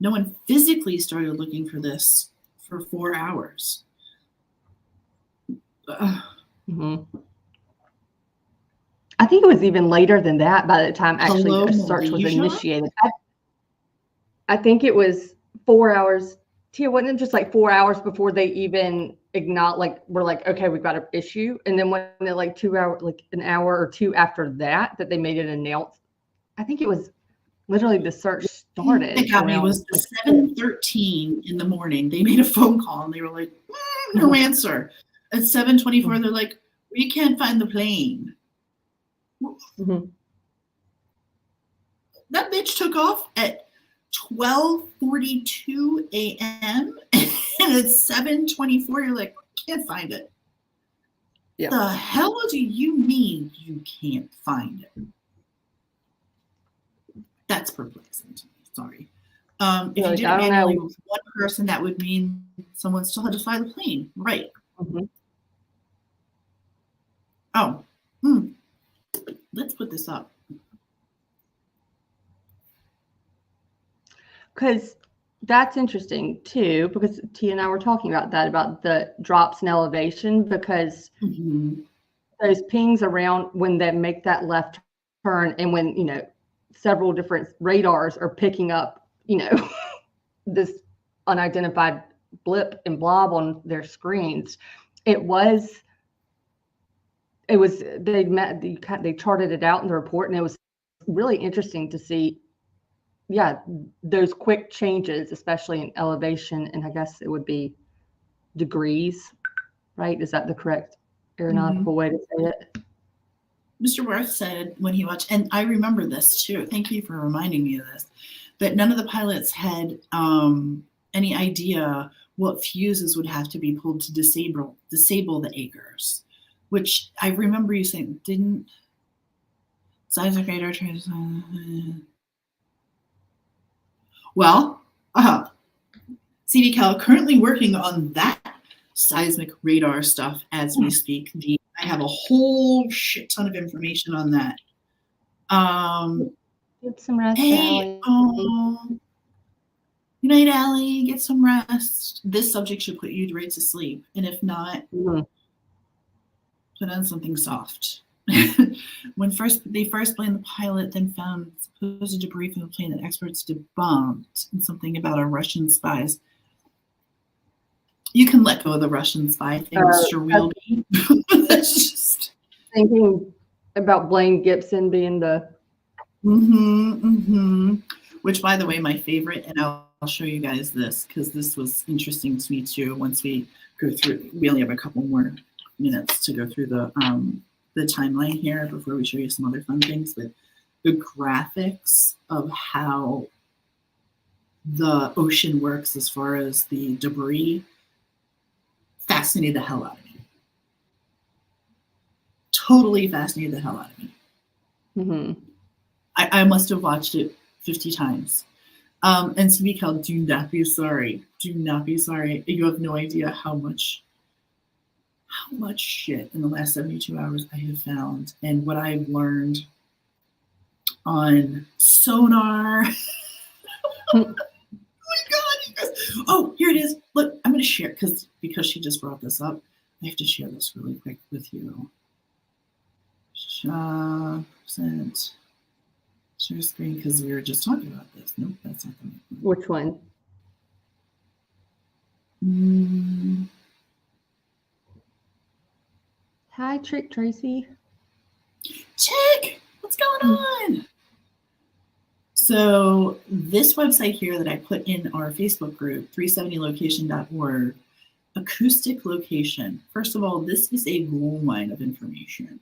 no one physically started looking for this for 4 hours. Mm-hmm. I think it was even later than that by the time actually a search was initiated. I think it was 4 hours. Tia, wasn't it just like 4 hours before they even acknowledged, like, we're like, okay, we've got an issue. And then when they like 2 hours, like an hour or two after that they made it announced. I think it was literally the search started. It got me was like 7:13 in the morning. They made a phone call and they were like, no answer. At 7:24, they're like, we can't find the plane. Mm-hmm. That bitch took off at 12:42 a.m. and at 7:24, you're like, can't find it. Yeah. The hell do you mean you can't find it? That's perplexing to me. Sorry. If you did it manually with one person, that would mean someone still had to fly the plane, right? Mm-hmm. Oh, let's put this up. Because that's interesting too, because Tia and I were talking about that, about the drops in elevation, because those pings around when they make that left turn, and when, several different radars are picking up, this unidentified blip and blob on their screens. They charted it out in the report, and it was really interesting to see, those quick changes, especially in elevation, and I guess it would be degrees, right? Is that the correct aeronautical way to say it? Mr. Worth said when he watched, and I remember this too, thank you for reminding me of this, that none of the pilots had any idea what fuses would have to be pulled to disable the anchors, which I remember you saying, didn't seismic radar Well, CDCal currently working on that seismic radar stuff as we speak. I have a whole shit ton of information on that. Get some rest, hey, good night, Allie. Get some rest. This subject should put you right to sleep, and if not, put on something soft. When they first blamed the pilot, then found supposed debris from the plane that experts debunked, and something about our Russian spies. You can let go of the Russian spy thing, Mr. Wheelby. That's just thinking about Blaine Gibson being the. Which, by the way, my favorite, and I'll show you guys this because this was interesting to me too. Once we go through, we only have a couple more minutes to go through the timeline here before we show you some other fun things. But the graphics of how the ocean works as far as the debris fascinated the hell out of me. Totally fascinated the hell out of me. Mm-hmm. I must have watched it 50 times. And Sumiko, do not be sorry. Do not be sorry. You have no idea how much shit in the last 72 hours I have found, and what I've learned on sonar. Oh my God, you guys. Oh, here it is. Look, I'm going to share because she just brought this up. I have to share this really quick with you. Percent. Share screen because we were just talking about this. Nope, that's not the right one. Which one? Hi, Trick Tracy. Chick, what's going on? So this website here that I put in our Facebook group, 370location.org, acoustic location. First of all, this is a goldmine of information.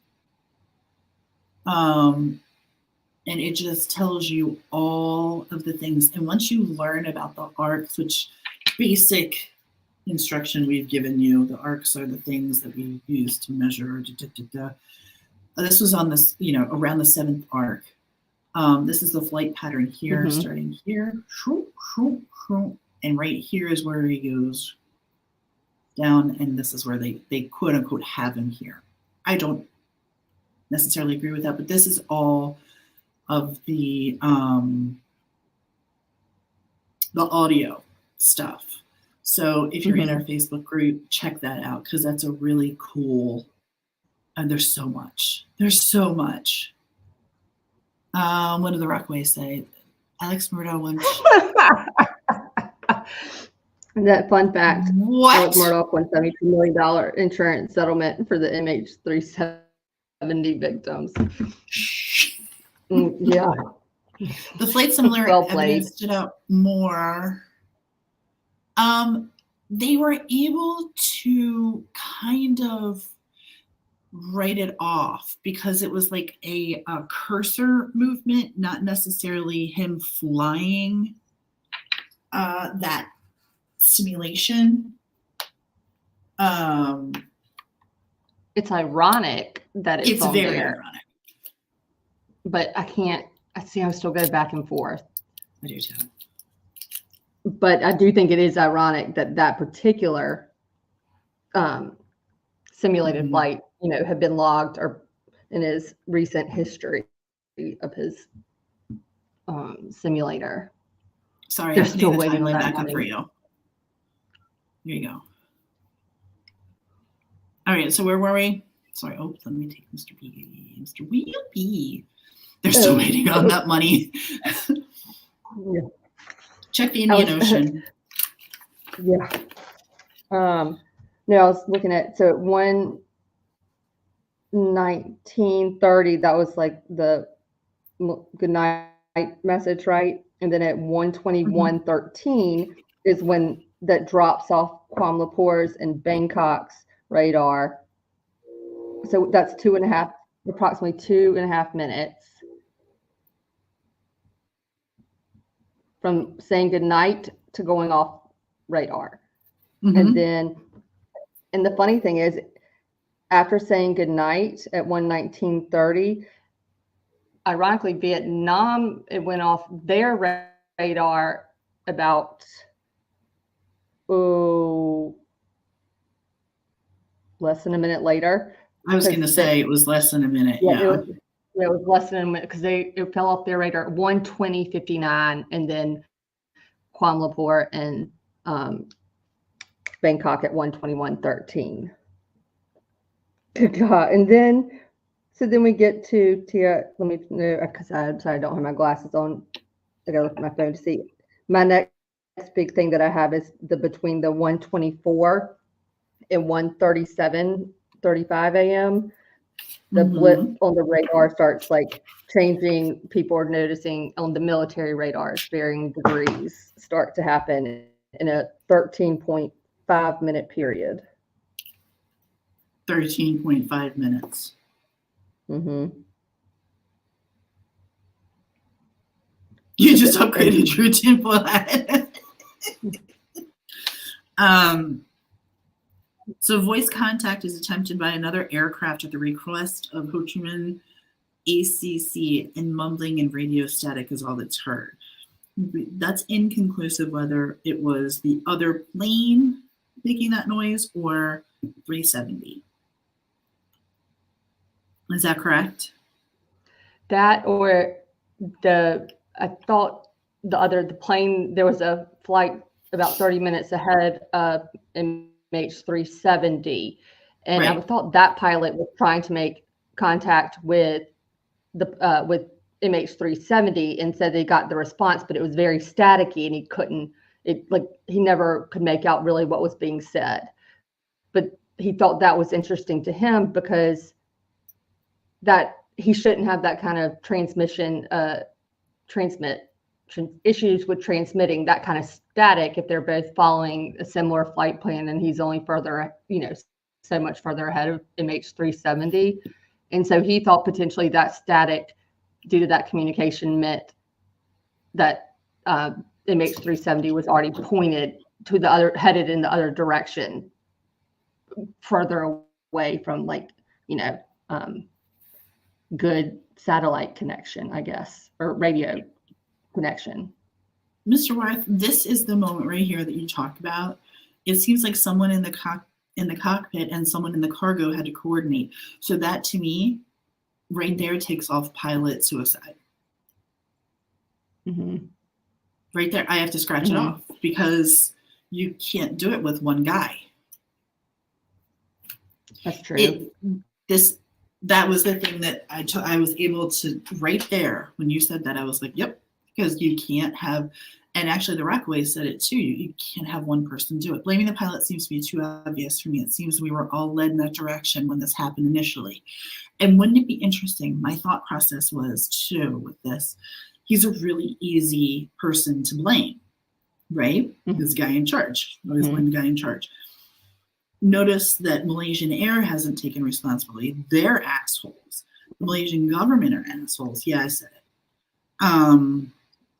And it just tells you all of the things. And once you learn about the arcs, which basic instruction we've given you, the arcs are the things that we use to measure. This was on this, around the 7th arc. This is the flight pattern here, starting here, and right here is where he goes down, and this is where they quote unquote have him here. I don't necessarily agree with that, but this is all of the audio stuff. So if you're in our Facebook group, check that out because that's a really cool. And there's so much. There's so much. What did the Rockaways say? Alex Murdoch won. That fun fact. What? Alex Murdoch won $72 million insurance settlement for the MH370 victims. Yeah. The flight similar evidence stood out more. They were able to kind of write it off because it was like a cursor movement, not necessarily him flying that simulation. It's ironic that it's on very there, ironic. But I still go back and forth. I do too. But I do think it is ironic that that particular simulated flight, had been logged or in his recent history of his simulator. Sorry, they're I'm still the waiting on that back up money. for you. Here you go. All right, so where were we? Sorry, let me take Mr. B. Mr. Wheelby. They're still waiting on that money. Yeah. Check the Indian Ocean. Yeah. No, I was looking at, so at 1930, that was like the good night message, right? And then at 1:21:13 is when that drops off Kuala Lumpur's and Bangkok's radar. So that's approximately 2.5 minutes from saying goodnight to going off radar. And the funny thing is, after saying goodnight at 1:19:30, ironically, Vietnam, it went off their radar about less than a minute later. I was going to say it was less than a minute. Yeah. It was less than a minute because it fell off their radar at 1:20:59, and then Kuala Lumpur and Bangkok at 1:21:13. Good God. And then, So then we get to Tia. Let me know because I'm sorry, I don't have my glasses on. I gotta look at my phone to see. My next big thing that I have is between the 1:24 and 1:35 a.m. The blip on the radar starts like changing. People are noticing on the military radars, varying degrees start to happen in a 13.5-minute period. 13.5 minutes. Mm-hmm. You just upgraded your tinfoil hat. So voice contact is attempted by another aircraft at the request of Ho Chi Minh ACC, and mumbling and radio static is all that's heard. That's inconclusive whether it was the other plane making that noise or 370. Is that correct? That or I thought the plane, there was a flight about 30 minutes ahead of MH370. And Right. I thought that pilot was trying to make contact with with MH370 and said they got the response, but it was very staticky and he never could make out really what was being said. But he thought that was interesting to him because that he shouldn't have that kind of issues with transmitting that kind of static if they're both following a similar flight plan and he's only further, so much further ahead of MH370. And so he thought potentially that static due to that communication meant that MH370 was already pointed to headed in the other direction, further away from good satellite connection, I guess, or radio connection. Mr. Wyeth, this is the moment right here that you talked about. It seems like someone in the cockpit and someone in the cargo had to coordinate. So that to me, right there, takes off pilot suicide. Mm-hmm. Right there, I have to scratch it off because you can't do it with one guy. That's true. That was the thing that I was able to, right there, when you said that, I was like, yep, because you can't have, and actually the Rockaway said it too, you can't have one person do it. Blaming the pilot seems to be too obvious for me. It seems we were all led in that direction when this happened initially. And wouldn't it be interesting, my thought process was too with this, he's a really easy person to blame, right? Mm-hmm. This guy in charge, always blame the guy in charge. Notice that Malaysian Air hasn't taken responsibility. They're assholes. The Malaysian government are assholes. Yeah, I said it.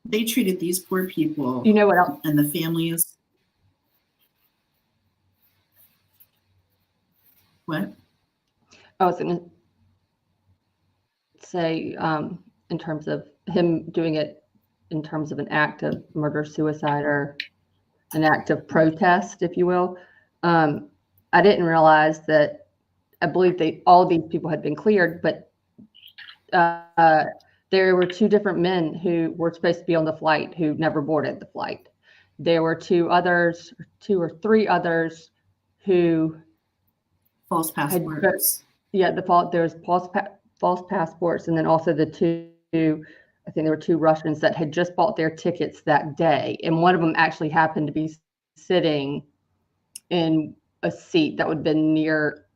They treated these poor people. You know what else? And the families. What? I was going to say, in terms of him doing it in terms of an act of murder, suicide, or an act of protest, if you will. I didn't realize that. I believe all these people had been cleared, but there were two different men who were supposed to be on the flight who never boarded the flight. There were two or three others who false passports. There was false passports, and then also the two. I think there were two Russians that had just bought their tickets that day, and one of them actually happened to be sitting in a seat that would have been near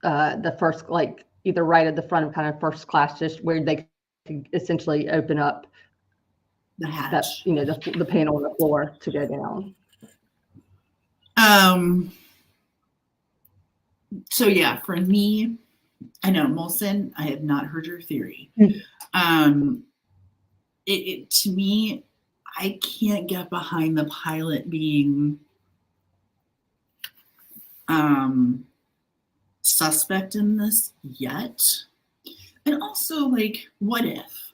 the first, either right at the front of kind of first class, just where they could essentially open up the hatch, the panel on the floor to go down. So yeah, for me, I know Molson, I have not heard your theory. To me, I can't get behind the pilot being suspect in this yet. And also, what if?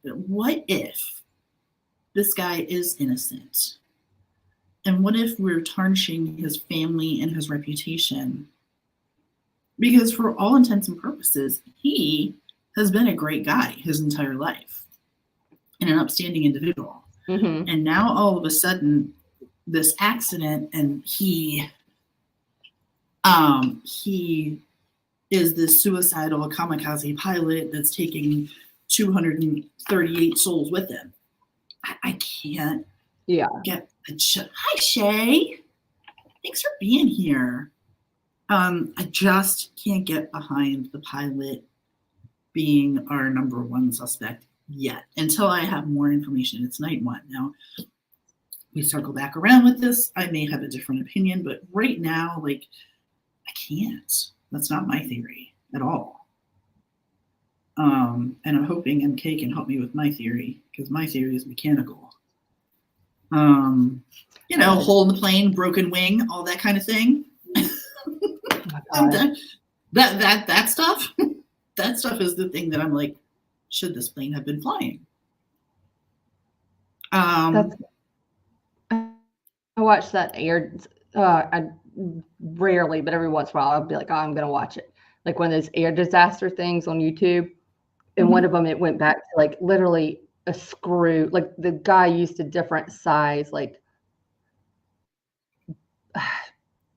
What if this guy is innocent? And what if we're tarnishing his family and his reputation? Because for all intents and purposes, he has been a great guy his entire life and an upstanding individual. Mm-hmm. And now all of a sudden, this accident, and he is this suicidal kamikaze pilot that's taking 238 souls with him. I can't get hi Shay. Thanks for being here. I just can't get behind the pilot being our number one suspect yet until I have more information. It's night one. Now, we circle back around with this. I may have a different opinion, but right now, like, I can't. That's not my theory at all. And I'm hoping MK can help me with my theory, because my theory is mechanical. You know, hole in the plane, broken wing, all that kind of thing. That stuff. That stuff is the thing that I'm like, should this plane have been flying? I watch that air. I rarely, but every once in a while, I'll be like, oh, I'm going to watch it. Like one of those air disaster things on YouTube. And one of them, it went back to like literally a screw. Like the guy used a different size, like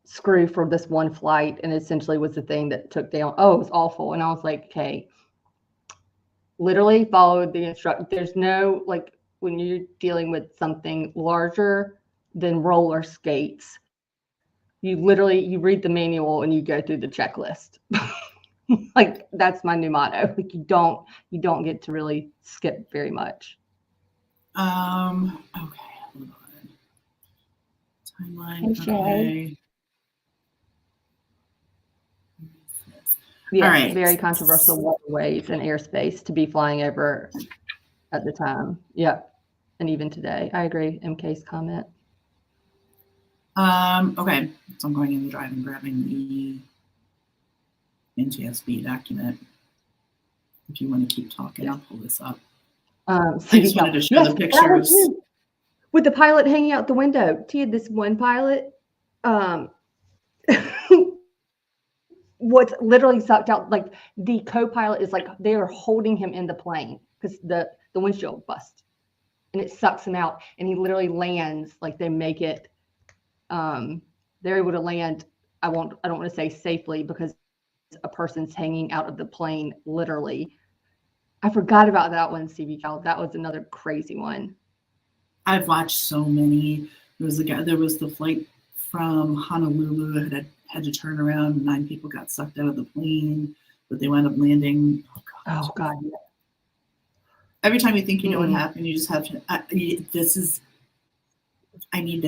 screw for this one flight, and essentially was the thing that took down. Oh, it was awful. And I was like, okay, literally followed the instruction. There's no, like, when you're dealing with something larger than roller skates, you read the manual and you go through the checklist. Like that's my new motto. Like you don't get to really skip very much. Okay, hold on. Timeline. Okay. Yeah, all right. Very controversial waterways and airspace to be flying over at the time. Yep. And even today. I agree. MK's comment. Okay. So I'm going in the drive and grabbing the NTSB document. If you want to keep talking, I'll pull this up. I just wanted to show the pictures. With the pilot hanging out the window. Tia, this one pilot, what's literally sucked out, like the co-pilot is like they are holding him in the plane because the windshield bust and it sucks him out, and he literally lands, like they make it they're able to land. I don't want to say safely because a person's hanging out of the plane literally. I forgot about that one, CB Cal. That was another crazy one. I've watched so many. There was the flight from Honolulu that had to turn around. 9 people got sucked out of the plane, but they wound up landing. Oh God. Yeah. Every time you think you know what happened, you just have to, I need this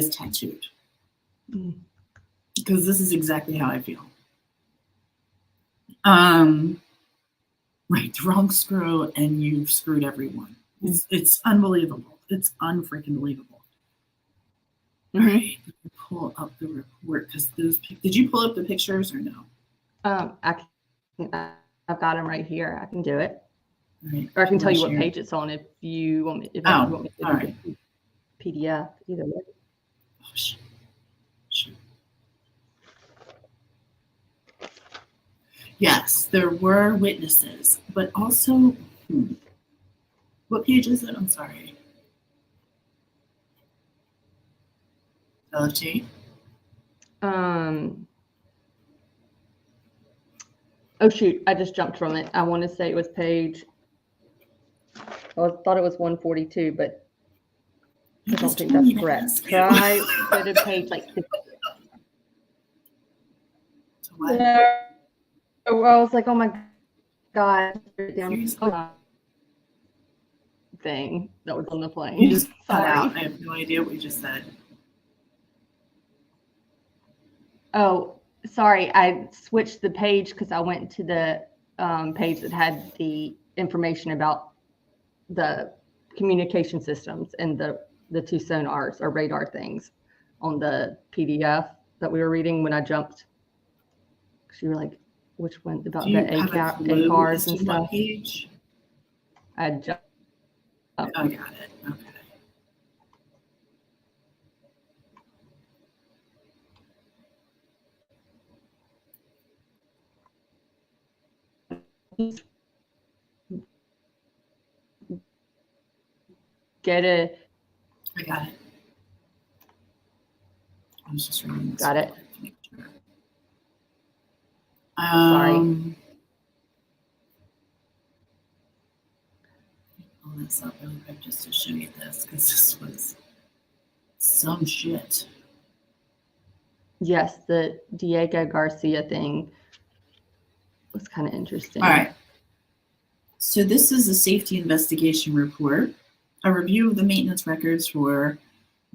tattooed. Because this is exactly how I feel. Right, the wrong screw and you've screwed everyone. It's unbelievable. It's unfreaking believable. All right, pull up the report because did you pull up the pictures or no? I've got them right here. I can do it. Right. Or I can tell you what page it's on if you want me. If you want me to all right. PDF either way. Oh, sure. Yes, there were witnesses, but also, what page is it? I'm sorry. LFT? Oh shoot, I just jumped from it. I want to say it was page, I thought it was 142, but I don't think that's correct. Try go to page like 50. I was like, oh my God, thing that was on the plane. You just cut out. I have no idea what you just said. Oh, sorry. I switched the page because I went to the page that had the information about the communication systems and the 2 sonars or radar things on the PDF that we were reading when I jumped. Because you were like, which one? About the ACARs and stuff. Page? I jumped. I got it. Okay. Get it. I got it. I was just reading this. Got it. Sorry. Pull this up really quick just to show you this, because this was some shit. Yes, the Diego Garcia thing was kind of interesting. All right. So this is a safety investigation report. A review of the maintenance records for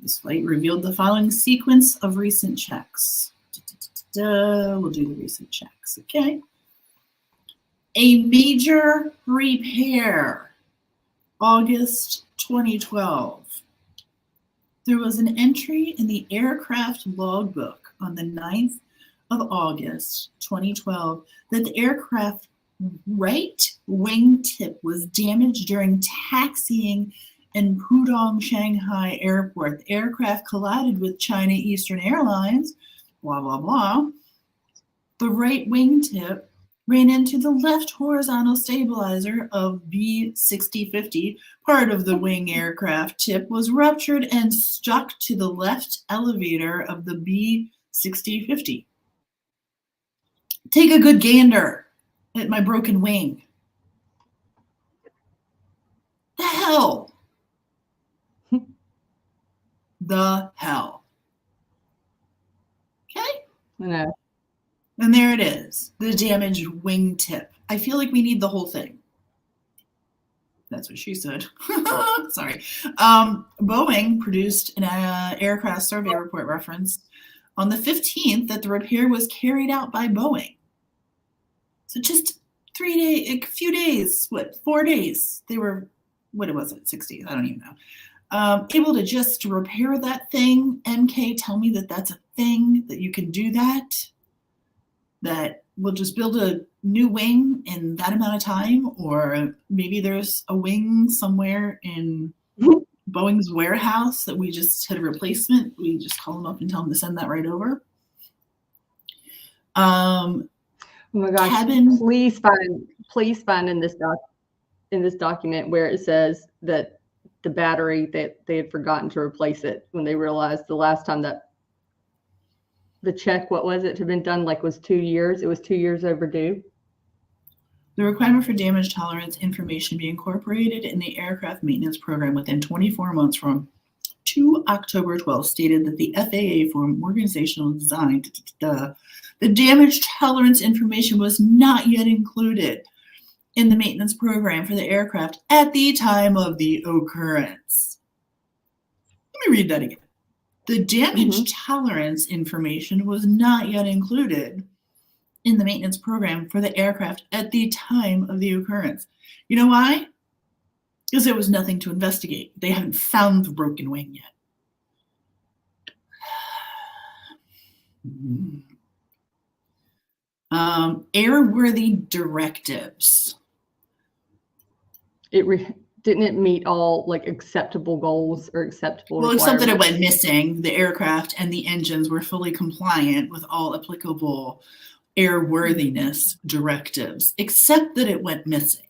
this flight revealed the following sequence of recent checks. We'll do the recent checks, okay? A major repair, August 2012. There was an entry in the aircraft logbook on the 9th of August 2012 that the aircraft right wing tip was damaged during taxiing in Pudong, Shanghai Airport. The aircraft collided with China Eastern Airlines, blah, blah, blah. The right wing tip ran into the left horizontal stabilizer of B-6050. Part of the wing aircraft tip was ruptured and stuck to the left elevator of the B-6050. Take a good gander at my broken wing. The hell? The hell. Okay? I know. And there it is, the damaged wingtip. I feel like we need the whole thing. That's what she said. Sorry. Boeing produced an aircraft survey report reference on the 15th that the repair was carried out by Boeing. So just 3 days, a few days, 4 days. They were, what was it, 6 days? I don't even know. Able to just repair that thing. MK, tell me that that's a thing, that you can do that. That we'll just build a new wing in that amount of time, or maybe there's a wing somewhere in Boeing's warehouse that we just had a replacement. We just call them up and tell them to send that right over. Oh my gosh! Cabin. Please find in this document where it says that the battery, that they had forgotten to replace it when they realized the last time that the check, what was it, had been done, like, was 2 years. It was 2 years overdue. The requirement for damage tolerance information be incorporated in the aircraft maintenance program within 24 months from 2 October 12 stated that the FAA for organizational design, the damage tolerance information was not yet included in the maintenance program for the aircraft at the time of the occurrence. Let me read that again. The damage tolerance information was not yet included in the maintenance program for the aircraft at the time of the occurrence. You know why? Because there was nothing to investigate. They haven't found the broken wing yet. Airworthy directives. Didn't it meet all, like, acceptable goals or acceptable requirements? Except that it went missing. The aircraft and the engines were fully compliant with all applicable airworthiness directives, except that it went missing.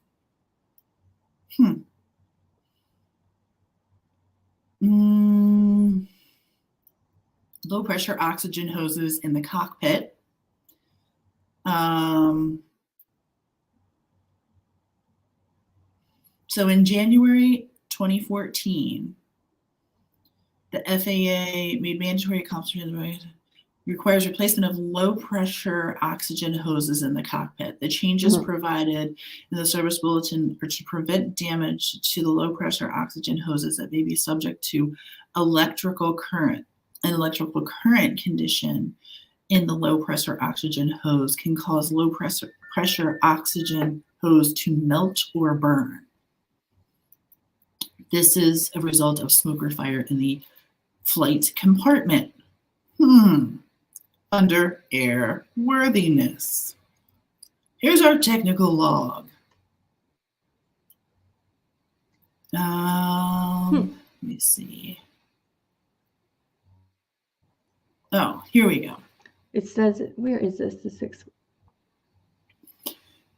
Low pressure oxygen hoses in the cockpit. So in January 2014, the FAA made mandatory requires replacement of low pressure oxygen hoses in the cockpit. The changes provided in the service bulletin are to prevent damage to the low pressure oxygen hoses that may be subject to electrical current. An electrical current condition in the low pressure oxygen hose can cause low pressure oxygen hose to melt or burn. This is a result of smoke or fire in the flight compartment. Under airworthiness. Here's our technical log. Let me see. Oh, here we go. It says, where is this? The 6th.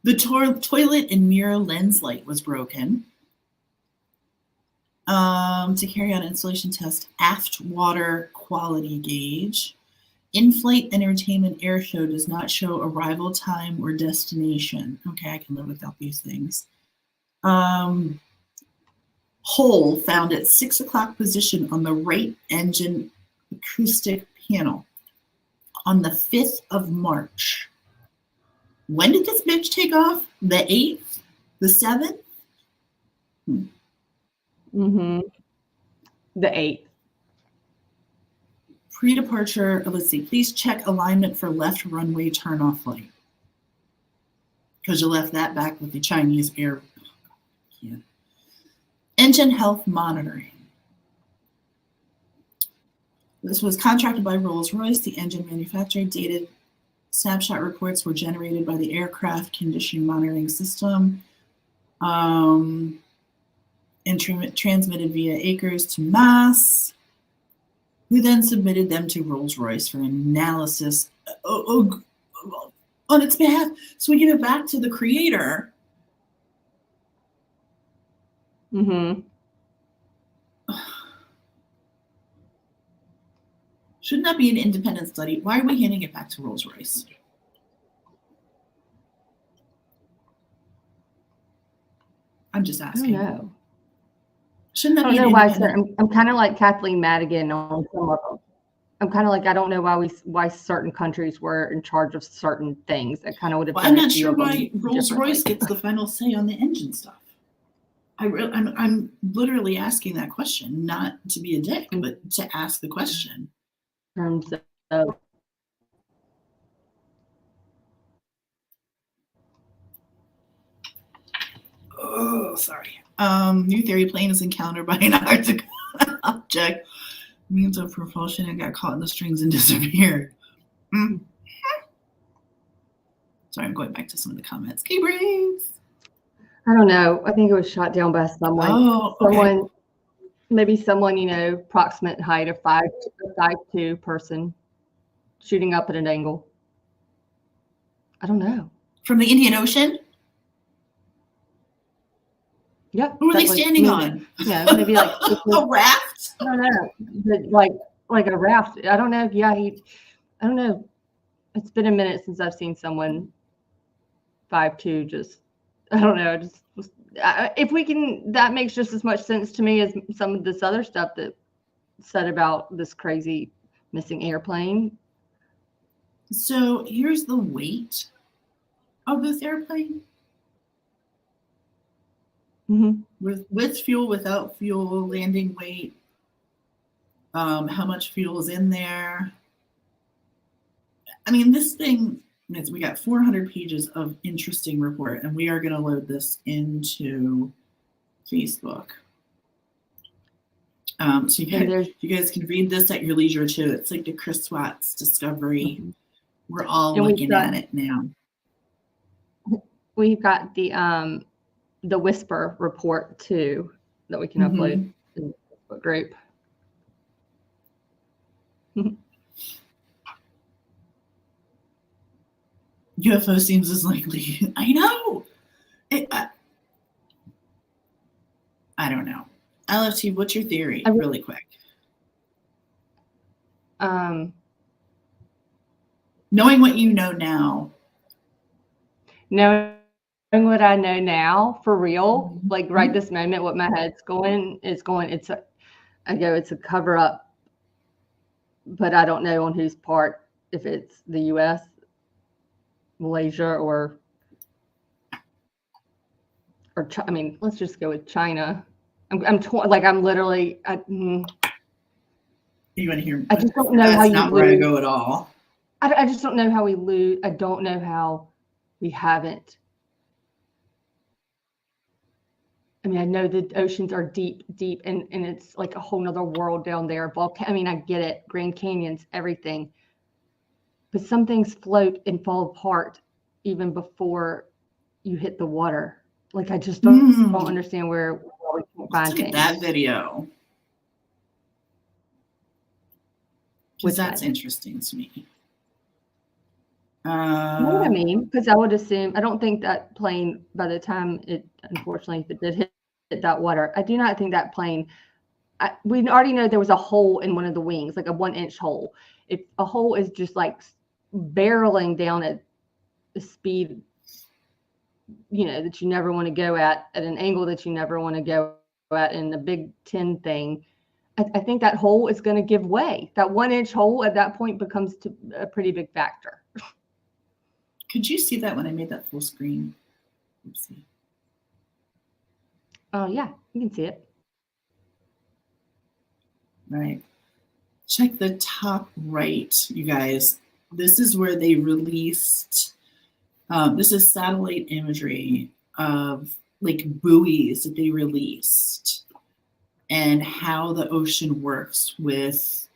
The toilet and mirror lens light was broken. To carry out installation test, aft water quality gauge In-flight entertainment air show does not show arrival time or destination. Okay, I can live without these things. Hole found at 6 o'clock position on the right engine acoustic panel on the 5th of March. When did this bitch take off? The 8th? The 7th? The 8th. Pre-departure, let's see, please check alignment for left runway turn-off light. Because you left that back with the Chinese air. Yeah. Engine health monitoring. This was contracted by Rolls-Royce. The engine manufacturer. Dated snapshot reports were generated by the aircraft condition monitoring system and transmitted via Acres to Mass, who then submitted them to Rolls-Royce for analysis on its behalf. So we give it back to the creator. Shouldn't that be an independent study? Why are we handing it back to Rolls-Royce? I'm just asking. I don't know. Shouldn't that I be don't an know why. independent? I'm kind of like Kathleen Madigan on some of them. I'm kind of like, I don't know why certain countries were in charge of certain things. I kind of would have. Well, I'm not sure why Rolls-Royce gets the final say on the engine stuff. I'm literally asking that question, not to be a dick, but to ask the question. In terms of oh, sorry. New theory: plane is encountered by an Arctic object, means of propulsion, and got caught in the strings and disappeared. Sorry, I'm going back to some of the comments. K-Brains. I don't know. I think it was shot down by someone. Oh, okay. Maybe someone, approximate height of 5'2" person shooting up at an angle. I don't know. From the Indian Ocean? Yeah. What were they standing on? Yeah, maybe like a raft? I don't know. Like a raft. I don't know. Yeah, I don't know. It's been a minute since I've seen someone 5'2" just, I don't know. If we can, that makes just as much sense to me as some of this other stuff that said about this crazy missing airplane. So here's the weight of this airplane. With fuel, without fuel, landing weight, how much fuel is in there. I mean, this thing, we got 400 pages of interesting report, and we are going to load this into Facebook. So you guys can read this at your leisure too. It's like the Chris Watts discovery. We're all looking at it now. We've got the Whisper report too that we can upload in the Facebook group. UFO seems as likely. I know. I don't know. LFT, what's your theory? Really quick. Knowing what you know now. Knowing what I know now, for real, like right this moment, what my head's going, it's a cover up, but I don't know on whose part, if it's the US, Malaysia, or I mean, let's just go with China. I'm literally. You want to hear? I just don't know how you. That's not where I go at all. I just don't know how we lose. I don't know how we haven't. I mean, I know the oceans are deep, and it's like a whole nother world down there. I mean, I get it. Grand Canyons, everything. But some things float and fall apart even before you hit the water. Like, I just don't understand where we can find things. That video. Because that's interesting to me. You know what I mean? Because I would assume, I don't think that plane, by the time it, unfortunately, if it did hit that water, I do not think that plane we already know there was a hole in one of the wings, like a 1-inch hole. If a hole is just like barreling down at a speed, that you never want to go at an angle that you never want to go at in the Big Ten thing, I think that hole is going to give way. That 1-inch hole at that point becomes a pretty big factor. Could you see that when I made that full screen? Let's see. Oh, yeah, you can see it. Right. Check the top right, you guys. This is where they released, this is satellite imagery of like buoys that they released and how the ocean works with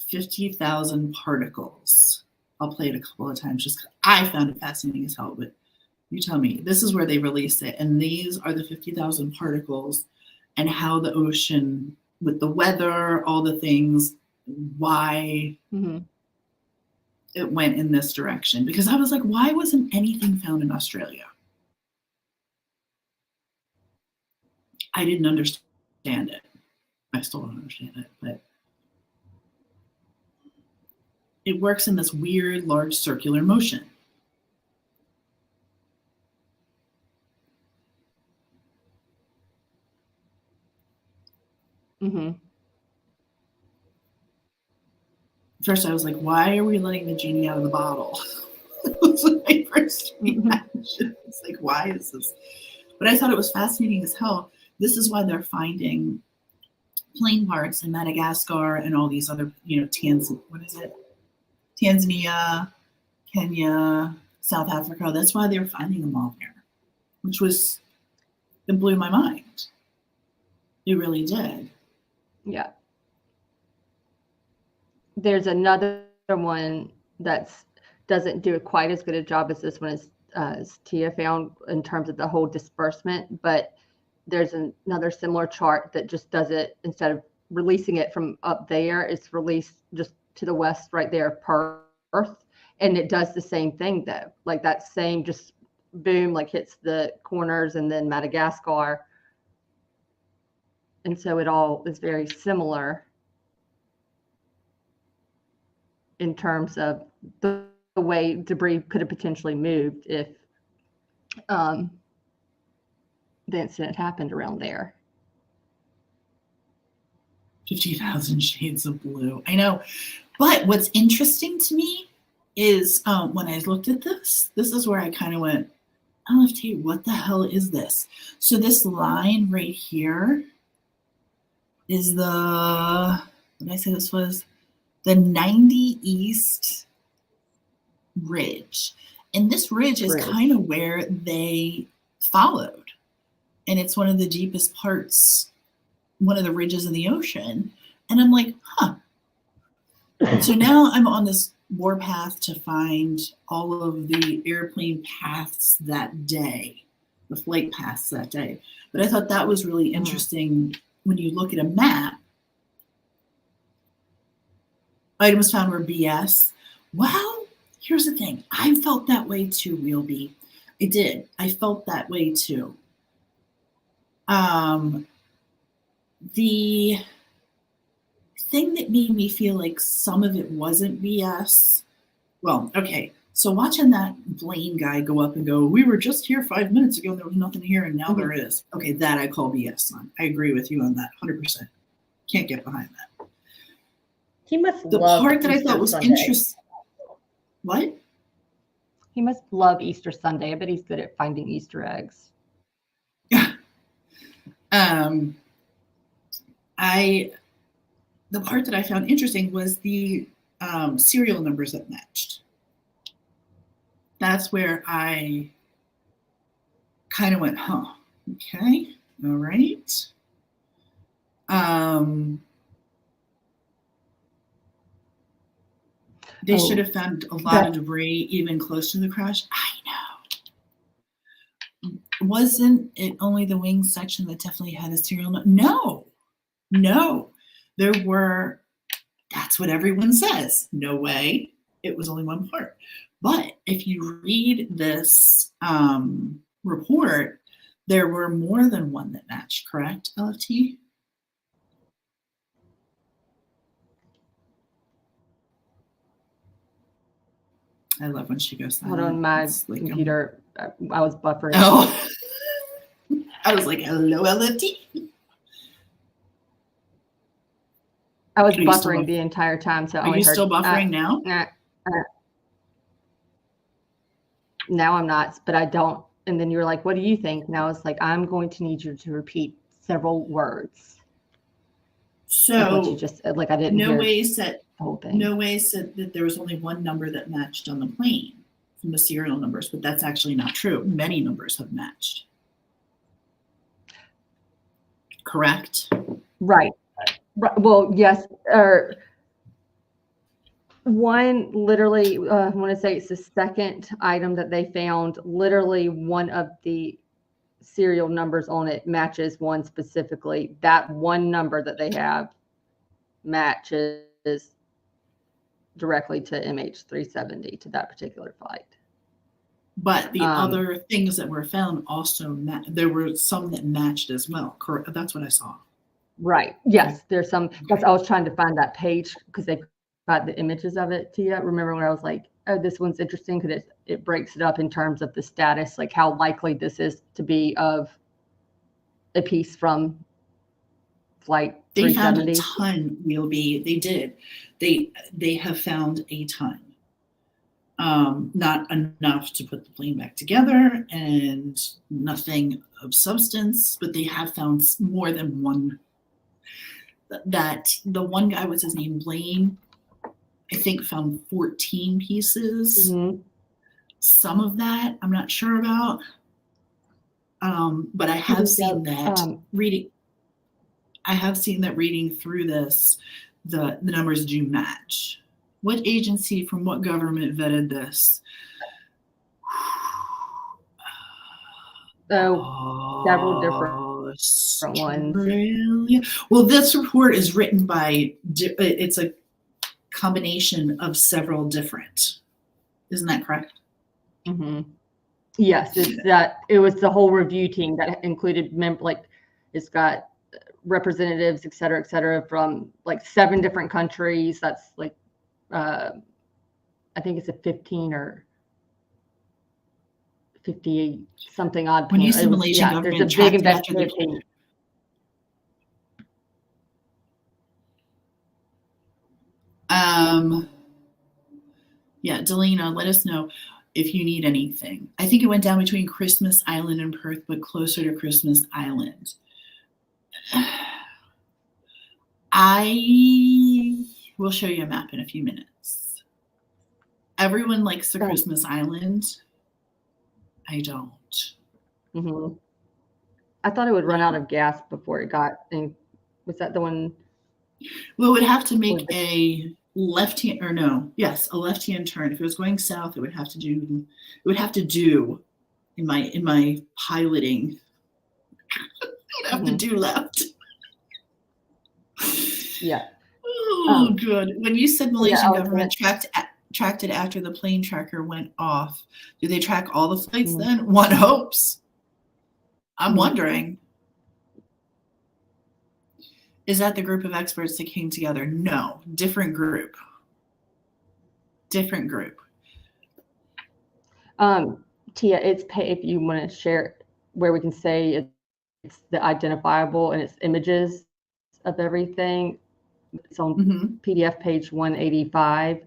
50,000 particles. I'll play it a couple of times just 'cause I found it fascinating as hell, but you tell me. This is where they released it, and these are the 50,000 particles and how the ocean, with the weather, all the things, why it went in this direction. Because I was like, why wasn't anything found in Australia? I didn't understand it. I still don't understand it, but it works in this weird large circular motion. First, I was like, why are we letting the genie out of the bottle? That was my first reaction. It's like, why is this? But I thought it was fascinating as hell. This is why they're finding plane parts in Madagascar and all these other, Tanzania, Kenya, South Africa. That's why they're finding them all there, it blew my mind. It really did. Yeah. There's another one that doesn't do quite as good a job as this one as Tia found in terms of the whole disbursement, but there's another similar chart that just does it, instead of releasing it from up there, it's released just to the west right there, Perth, and it does the same thing though. Like that same just boom, like hits the corners and then Madagascar. And so it all is very similar in terms of the way debris could have potentially moved if the incident happened around there. 50,000 shades of blue. I know. But what's interesting to me is when I looked at this is where I kind of went, LFT, what the hell is this? So this line right here is what did I say this was? The 90 East Ridge. And this ridge is kind of where they followed. And it's one of the deepest parts, one of the ridges in the ocean. And I'm like, huh. So now I'm on this warpath to find all of the airplane paths that day, the flight paths that day. But I thought that was really interesting when you look at a map. Items found were BS. Well, here's the thing. I felt that way too, Wheelby. I did. I felt that way too. The thing that made me feel like some of it wasn't BS. Well, okay. So watching that Blaine guy go up and go, we were just here 5 minutes ago and there was nothing here and now there is. Okay, that I call BS on. I agree with you on that 100%. Can't get behind that. He must the love part that Easter I thought was Sunday. interesting. What? He must love Easter Sunday. I bet he's good at finding Easter eggs. Yeah. The part that I found interesting was the serial numbers that matched. That's where I kind of went, huh, okay, all right. They should have found a lot of debris even close to the crash. I know. Wasn't it only the wing section that definitely had a serial number? No. There were, that's what everyone says. No way. It was only one part. But if you read this report, there were more than one that matched, correct, LFT? I love when she goes Hold silent. on, my It's like, computer. I was buffering. Oh, I was like, hello, LFT. I was Are you still buffering buff- the entire time, so I Are only you heard. still buffering now? Now I'm not, but I don't. And then you were like, "What do you think?" And I was like, "I'm going to need you to repeat several words." Like what you So just like. I didn't hear the whole thing. No way said that there was only one number that matched on the plane from the serial numbers, but that's actually not true. Many numbers have matched. Correct? Right. Well, yes. Or one literally, I want to say it's the second item that they found. Literally, one of the serial numbers on it matches one specifically. That one number that they have matches directly to MH370, to that particular flight. But the other things that were found also, there were some that matched as well. Correct? That's what I saw. Right. Yes. There's some, because I was trying to find that page because they got the images of it to you. Remember when I was like, oh, this one's interesting because it breaks it up in terms of the status, like how likely this is to be of a piece from flight They found a 370. ton, Wheelby. They did. They have found a ton. Not enough to put the plane back together and nothing of substance, but they have found more than one. That the one guy, what's his name, Blaine, I think found 14 pieces. Mm-hmm. Some of that I'm not sure about, but I have seen that reading. I have seen that reading through this, the numbers do match. What agency from what government vetted this? Several different ones. Well, this report is written by, it's a combination of several different. Isn't that correct? Mm-hmm. Yes, it's that. It was the whole review team that included it's got representatives, et cetera, from like 7 different countries. That's like, I think it's a 15 or 58 something odd. When you say Malaysian government, there's a big investigative team. Yeah, Delina, let us know if you need anything. I think it went down between Christmas Island and Perth, but closer to Christmas Island. I will show you a map in a few minutes. Everyone likes the Christmas Island. I don't. Mm-hmm. I thought it would run out of gas before it got in. Was that the one? Well, it would have to make a left-hand, or no, yes, a left-hand turn. If it was going south, it would have to do in my piloting, it would have to do left. Yeah. Oh, good. When you said Malaysian government tracked it after the plane tracker went off, do they track all the flights then? One hopes. I'm wondering. Is that the group of experts that came together? No, different group. Different group. Tia, if you want to share where we can say it's the identifiable and it's images of everything. It's on PDF page 185.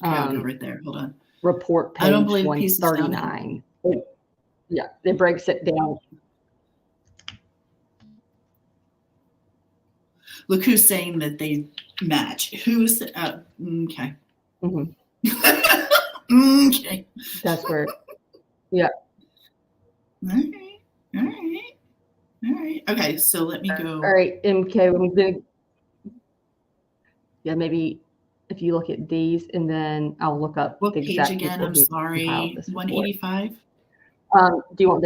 I'll go right there. Hold on. Report page 139. Yeah, it breaks it down. Look who's saying that they match. Who's okay. Mm-hmm. Okay. That's where. Yeah. All right. Okay, so let me go. All right, MK. Yeah, maybe if you look at these, and then I'll look up what page again. I'm sorry. 185. Do you want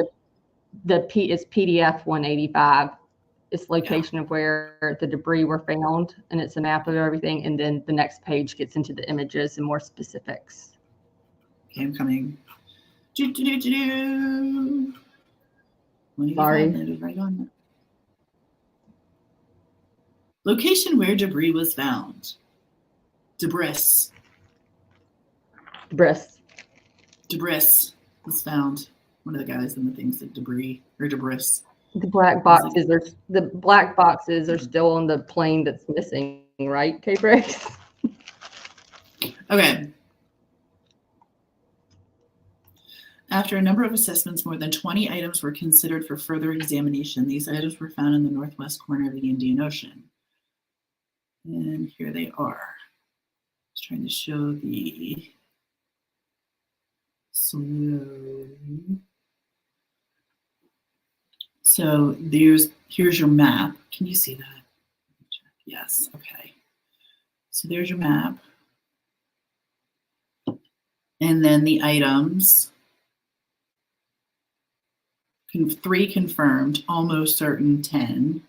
the P is PDF 185? It's location of where the debris were found, and it's a map of everything. And then the next page gets into the images and more specifics. Okay, I'm coming. Sorry. Right on that. Location where debris was found. Debris. Debris was found. One of the guys in the things that debris or debris. The black boxes are still on the plane that's missing, right, K-Brex? Okay. After a number of assessments, more than 20 items were considered for further examination. These items were found in the northwest corner of the Indian Ocean. And here they are. I was trying to show the slow. So here's your map. Can you see that? Yes, okay. So there's your map. And then the items. 3 confirmed, almost certain 10,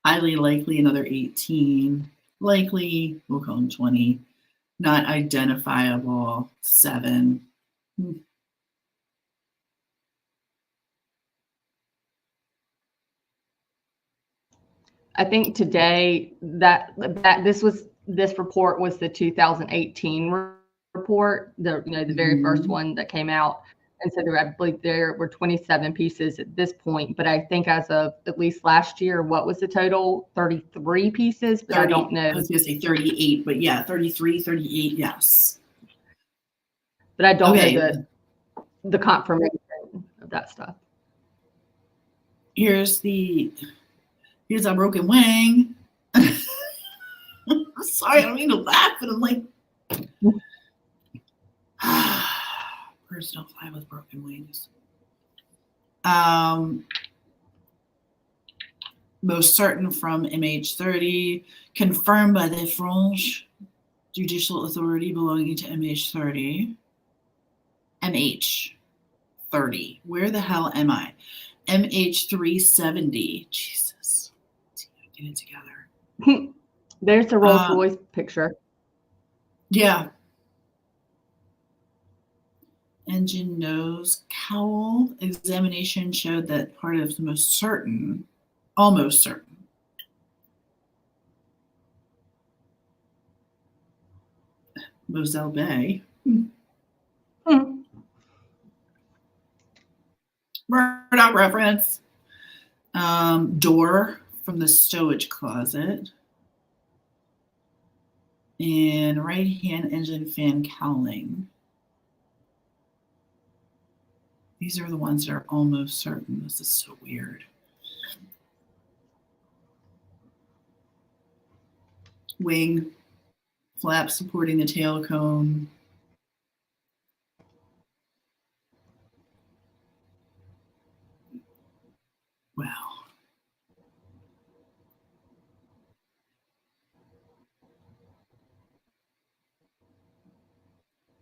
highly likely another 18, likely, we'll call them 20, not identifiable 7. I think today that this report was the 2018 report, the very first one that came out. And so I believe there were 27 pieces at this point, but I think as of at least last year, what was the total? 33 pieces, but 30, I don't know. I was going to say 38, but yeah, 33, 38, yes. But I don't know the confirmation of that stuff. Here's a broken wing. Sorry, I don't mean to laugh, but I'm like, birds don't fly with broken wings. Most certain from MH30, confirmed by the French judicial authority belonging to MH30. MH30. Where the hell am I? MH370. Jesus. Get it together. There's the Rolls-Royce picture. Yeah. Engine nose cowl. Examination showed that part of the most certain, almost certain. Moselle Bay. Murdoch reference. Door from the stowage closet. And right-hand engine fan cowling. These are the ones that are almost certain. This is so weird. Wing, flap supporting the tail cone. Wow.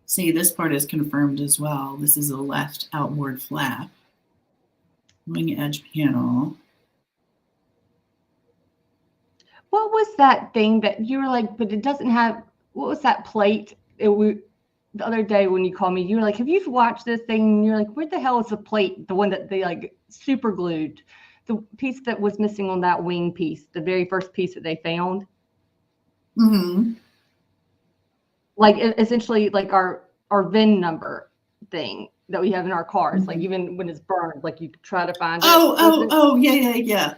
See, this part is confirmed as well. This is a left outboard flap. Wing edge panel. What was that thing that you were like, but it doesn't have, what was that plate? The other day when you called me, you were like, have you watched this thing? And you're like, where the hell is the plate? The one that they like super glued. The piece that was missing on that wing piece, the very first piece that they found. Mm-hmm. Like essentially like our VIN number thing that we have in our cars. Mm-hmm. Like even when it's burned, like you try to find it. Oh, yeah.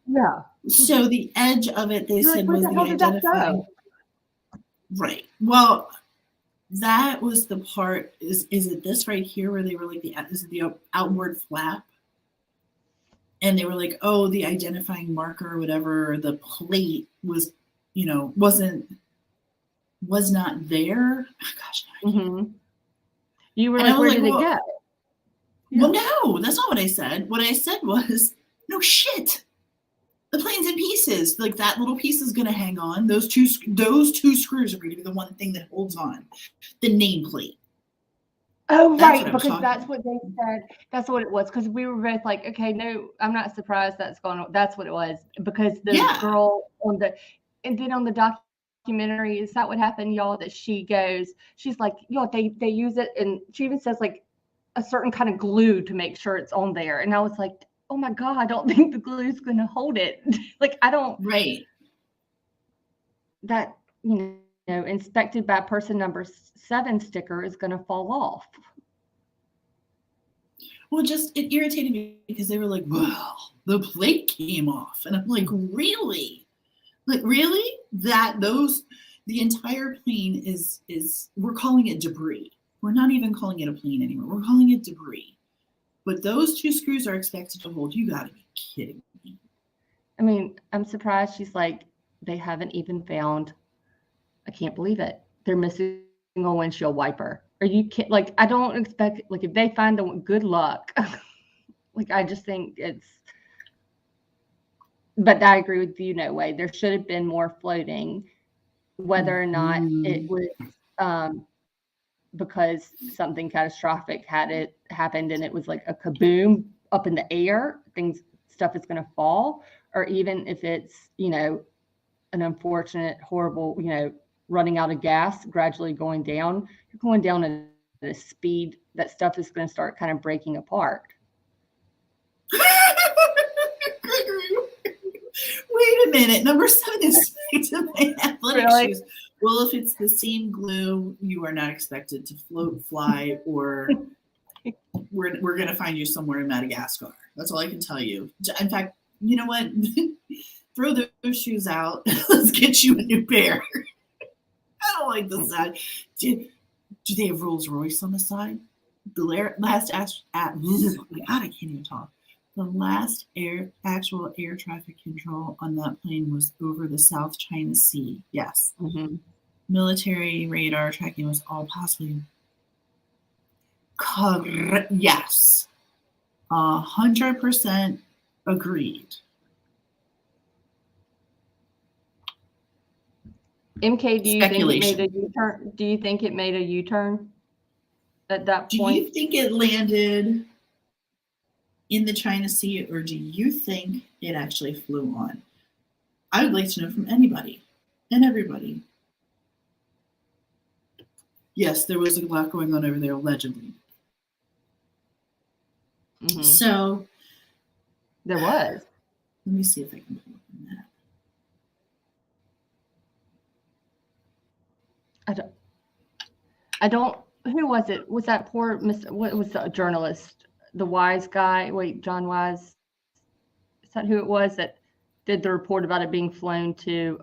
Yeah. So the edge of it, they said, was the identifying. Right. Well, that was the part. Is it this right here where they were like is it the outboard flap? And they were like, oh, the identifying marker or whatever, the plate was, was not there. Oh, gosh. Mm-hmm. You were like, where did it go? Yeah. Well, no, that's not what I said. What I said was, no shit. The plane's in pieces. Like that little piece is going to hang on. Those two screws are going to be the one thing that holds on the nameplate. Oh, right, because that's what they said. That's what it was. Because we were both like, okay, no, I'm not surprised that's going on. That's what it was. Because the girl and then on the documentary, is that what happened, y'all? That she's like, they use it, and she even says like a certain kind of glue to make sure it's on there. And I was like, oh my God, I don't think the glue is going to hold it. Like, I don't. Right. That, inspected by person number 7 sticker is going to fall off. Well, just it irritated me because they were like, well, the plate came off. And I'm like, really? Like, really? The entire plane is we're calling it debris. We're not even calling it a plane anymore. We're calling it debris. But those 2 screws are expected to hold. You gotta be kidding me. I mean, I'm surprised she's like, they haven't even found, I can't believe it. They're missing a windshield wiper. Are you kidding? Like, I don't expect, like, if they find the one, good luck. Like, I just think it's, but I agree with you, no way. There should have been more floating, whether or not it was because something catastrophic had it happened and it was like a kaboom up in the air, stuff is going to fall, or even if it's, you know, an unfortunate, horrible, you know, running out of gas, gradually going down, you're going down at a speed that stuff is going to start kind of breaking apart. Wait a minute. Number 7 is to my athletic Really? shoes. Well, if it's the same glue, you are not expected to float, fly, or we're going to find you somewhere in Madagascar. That's all I can tell you. In fact, you know what? Throw those shoes out. Let's get you a new pair. I don't like the side. Do they have Rolls Royce on the side? The last oh my God, I can't even talk. The last actual air traffic control on that plane was over the South China Sea. Yes. Mm-hmm. Military radar tracking was all possibly correct. Yes. 100% agreed. MK, do you think it made a U-turn? Do you think it made a U-turn at that point? Do you think it landed in the China Sea, or do you think it actually flew on? I would like to know from anybody and everybody. Yes, there was a lot going on over there, allegedly. Mm-hmm. So there was. Let me see if I can pull up on that. I don't. Who was it? Was that poor Mr. What was the journalist? The Wise guy? Wait, John Wise. Is that who it was that did the report about it being flown to?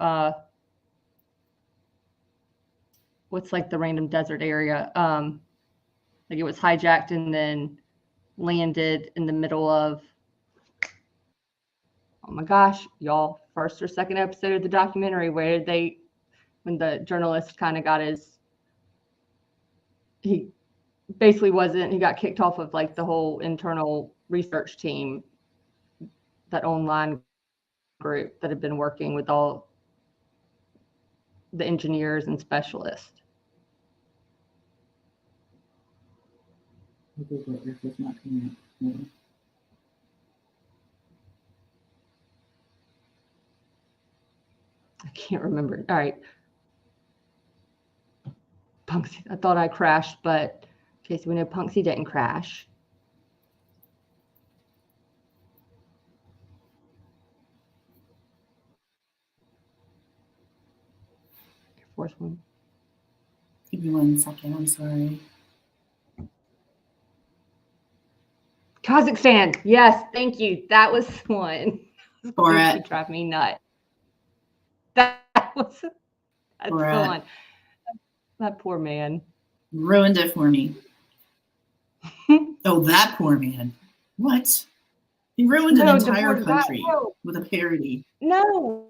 What's like the random desert area? Like it was hijacked and then landed in the middle of. Oh my gosh, y'all! First or second episode of the documentary where when the journalist kind of got he basically he got kicked off of like the whole internal research team, that online group that had been working with all the engineers and specialists. I can't remember. All right. Punksy, I thought I crashed, but okay, so we know Punksy didn't crash. Air Force One. Give me 1 second. I'm sorry. Kazakhstan. Yes, thank you. That was one. Borat. Drive me nuts. That's the one. That poor man. Ruined it for me. Oh, that poor man. What? He ruined an entire country with a parody. No.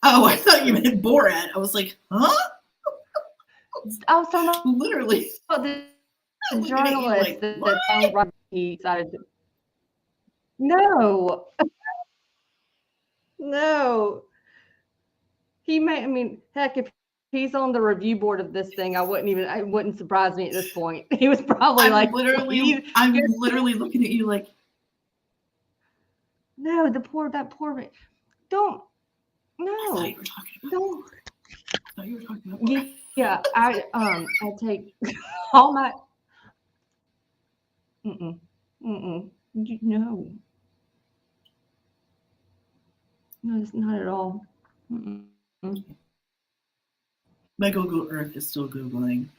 Oh, I thought you meant Borat. I was like, huh? Oh, so no. Literally. The journalist that he decided to. No. No. He may, I mean, heck, if he's on the review board of this thing, it wouldn't surprise me at this point. He was probably I'm literally looking at you like, no, that poor man. Don't, no. I thought you were talking about don't. I thought you were talking about Borat. Yeah, I take all my, no. No, it's not at all. My Google Earth is still Googling.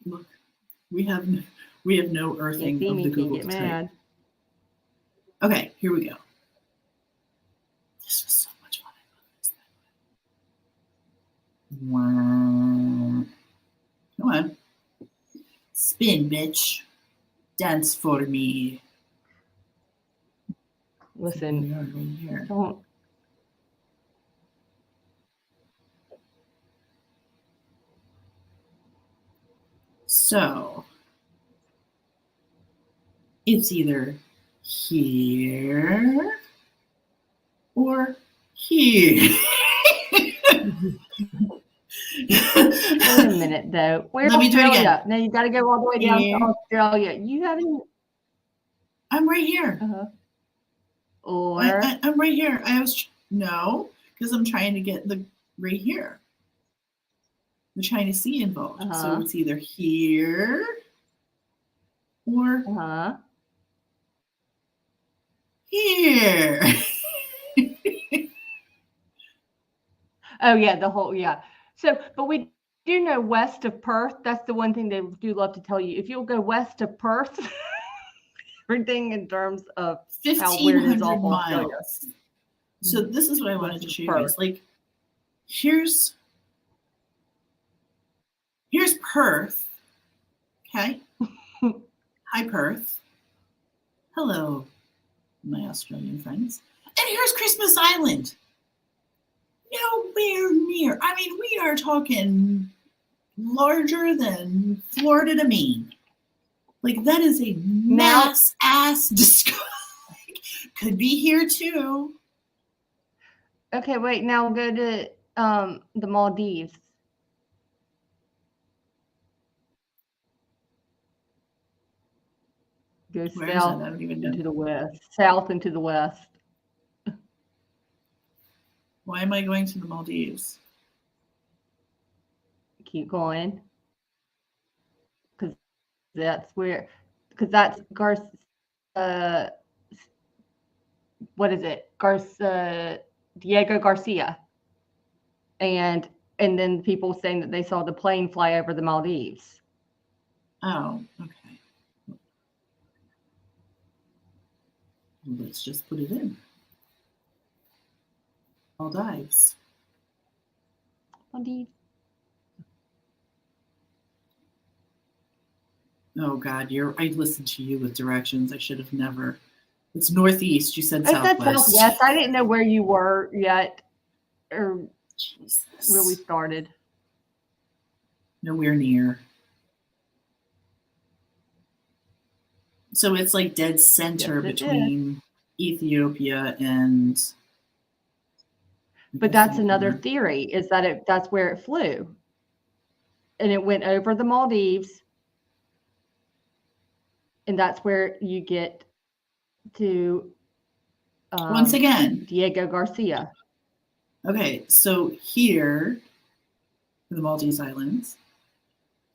Look, we have no Can't earthing see of me, the can't Google get to type. mad. Okay, here we go. This was so much fun. Come on. Spin, bitch. Dance for me. Listen, We are right here. don't. So it's either here or here. Wait a minute, though. Where's Let me do it again. Australia? No, you got to go all the way down Here. to Australia. You haven't. I'm right here. Or I'm right here. No, because I'm trying to get the right here. I'm trying to see involved. So it's either here or here. oh yeah, the whole So, but we do know west of Perth. That's the one thing they do love to tell you. If you'll go west of Perth, everything in terms of how weird it is off 1,500 Australia. miles. So this is what I wanted to show you guys. Perth. Like, here's Perth. Okay. Hi, Perth. Hello, my Australian friends. And here's Christmas Island. Nowhere near. I mean, we are talking larger than Florida to Maine. Like, that is a mass discovery. Could be here too. Okay, wait. Now go to the Maldives. Go Where is south that? I don't even know. into the west. South into the west. Why am I going to the Maldives? Keep going. Because that's where. Because that's what is it? Diego Garcia. And then people saying that they saw the plane fly over the Maldives. Oh, okay. Well, let's just put it in. Maldives. Maldives. Oh God, I listened to you with directions. I should have never. It's northeast. You said southwest. Southwest. I didn't know where you were yet, or Jesus. where we started. Nowhere near. So it's like dead center between Ethiopia and. But that's another theory, is that that's where it flew. And it went over the Maldives. And that's where you get to once again Diego Garcia. Okay, so here, the Maldives Islands,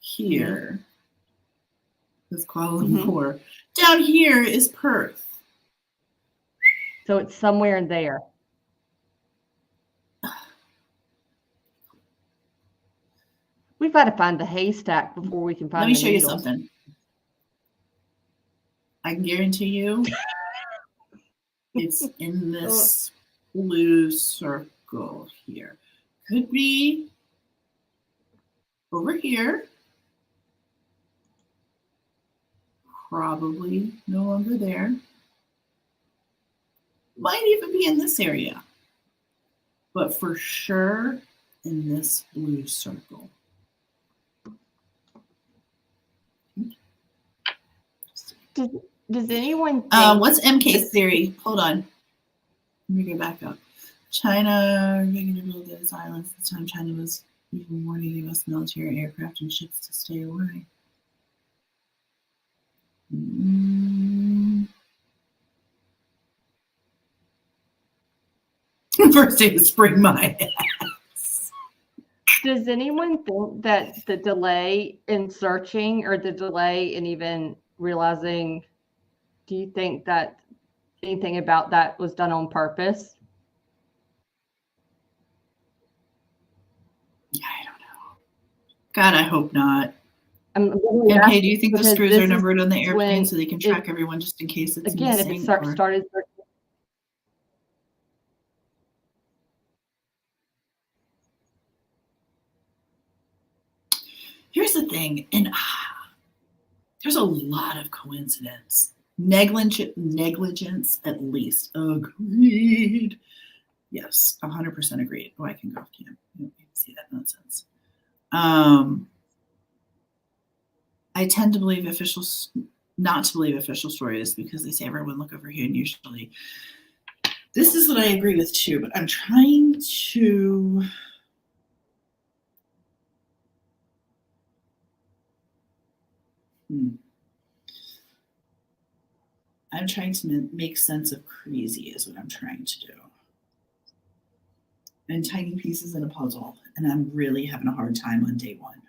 here is Kuala Lumpur. Down here is Perth. So it's somewhere in there. We've got to find the haystack before we can find the needle. Let me show you something. I can guarantee you it's in this blue circle here. Could be over here. Probably no longer there. Might even be in this area. But for sure in this blue circle. Does anyone think what's MK's theory? Hold on. Let me go back up. China began to build those islands. This time China was even warning U.S. military aircraft and ships to stay away. First day of spring, my ass. Does anyone think that the delay in searching or the delay in even realizing, do you think that anything about that was done on purpose? I don't know. God, I hope not. I'm literally And hey, do asking you think the because screws this are is numbered on the when airplane so they can it, track everyone just in case it's again, if it missing? Or started, here's the thing, and there's a lot of coincidence. Negligence at least. Agreed. Yes, 100% agreed. Oh, I can go off cam. You don't need to see that nonsense. I tend to believe not to believe official stories because they say everyone look over here, and usually this is what I agree with too, but I'm trying to I'm trying to make sense of crazy is what I'm trying to do. And tiny pieces in a puzzle, and I'm really having a hard time on day one.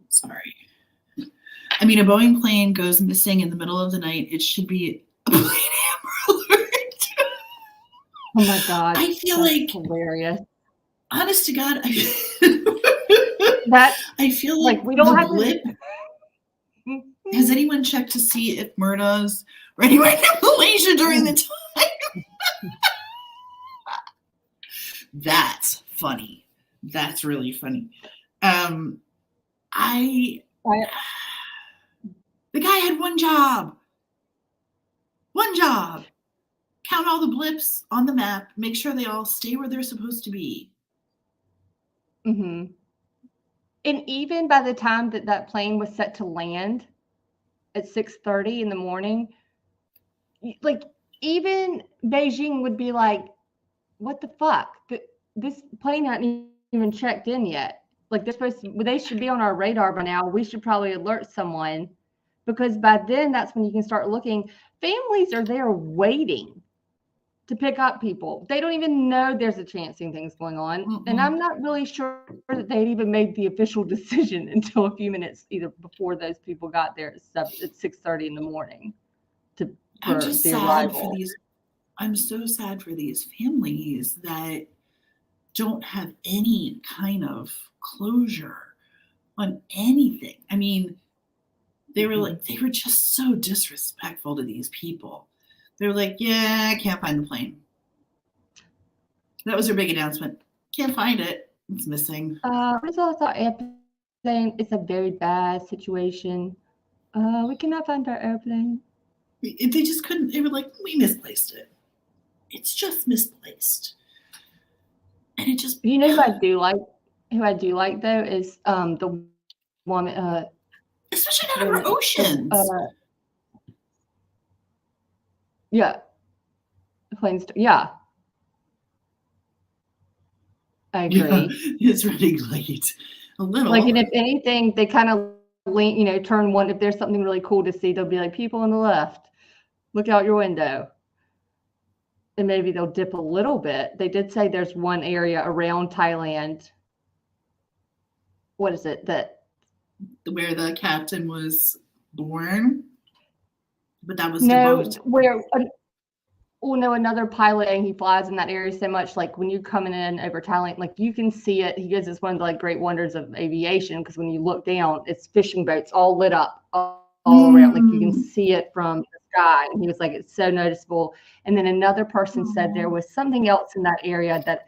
Sorry. I mean, a Boeing plane goes missing in the middle of the night. It should be a plane Amber Alert. oh my God, I feel that's like, hilarious. honest to God, I feel like we don't the have blip. to. Has anyone checked to see if Myrna's or anywhere in Malaysia during the time? That's funny. That's really funny. The guy had one job. Count all the blips on the map. Make sure they all stay where they're supposed to be. Mm-hmm. And even by the time that plane was set to land at 6:30 in the morning, like even Beijing would be like, "What the fuck? This plane hadn't even checked in yet. Like they should be on our radar by now. We should probably alert someone." Because by then, that's when you can start looking. Families are there waiting to pick up people. They don't even know there's a chancing things going on. Mm-mm. And I'm not really sure that they'd even made the official decision until a few minutes either before those people got there at 6:30 in the morning for the arrival. I'm so sad for these families that don't have any kind of closure on anything. I mean, they were just so disrespectful to these people. They were like, yeah, I can't find the plane. That was their big announcement. Can't find it. It's missing. First of all, I thought airplane is a very bad situation. We cannot find our airplane. They just couldn't. They were like, we misplaced it. It's just misplaced. And it just. You know who I do like? Who I do like though is the woman. Especially not over oceans. Yeah. Planes. Yeah. I agree. Yeah, it's running late. A little. Like, and if anything, they kind of lean, turn one. If there's something really cool to see, they'll be like, people on the left, look out your window. And maybe they'll dip a little bit. They did say there's one area around Thailand. What is it where the captain was born? But that was no, the boat. where another pilot, and he flies in that area so much. Like when you're coming in over Thailand, like you can see it. He goes, it's one of the like great wonders of aviation because when you look down, it's fishing boats all lit up all around. Like you can see it from the sky. And he was like, it's so noticeable. And then another person said there was something else in that area that,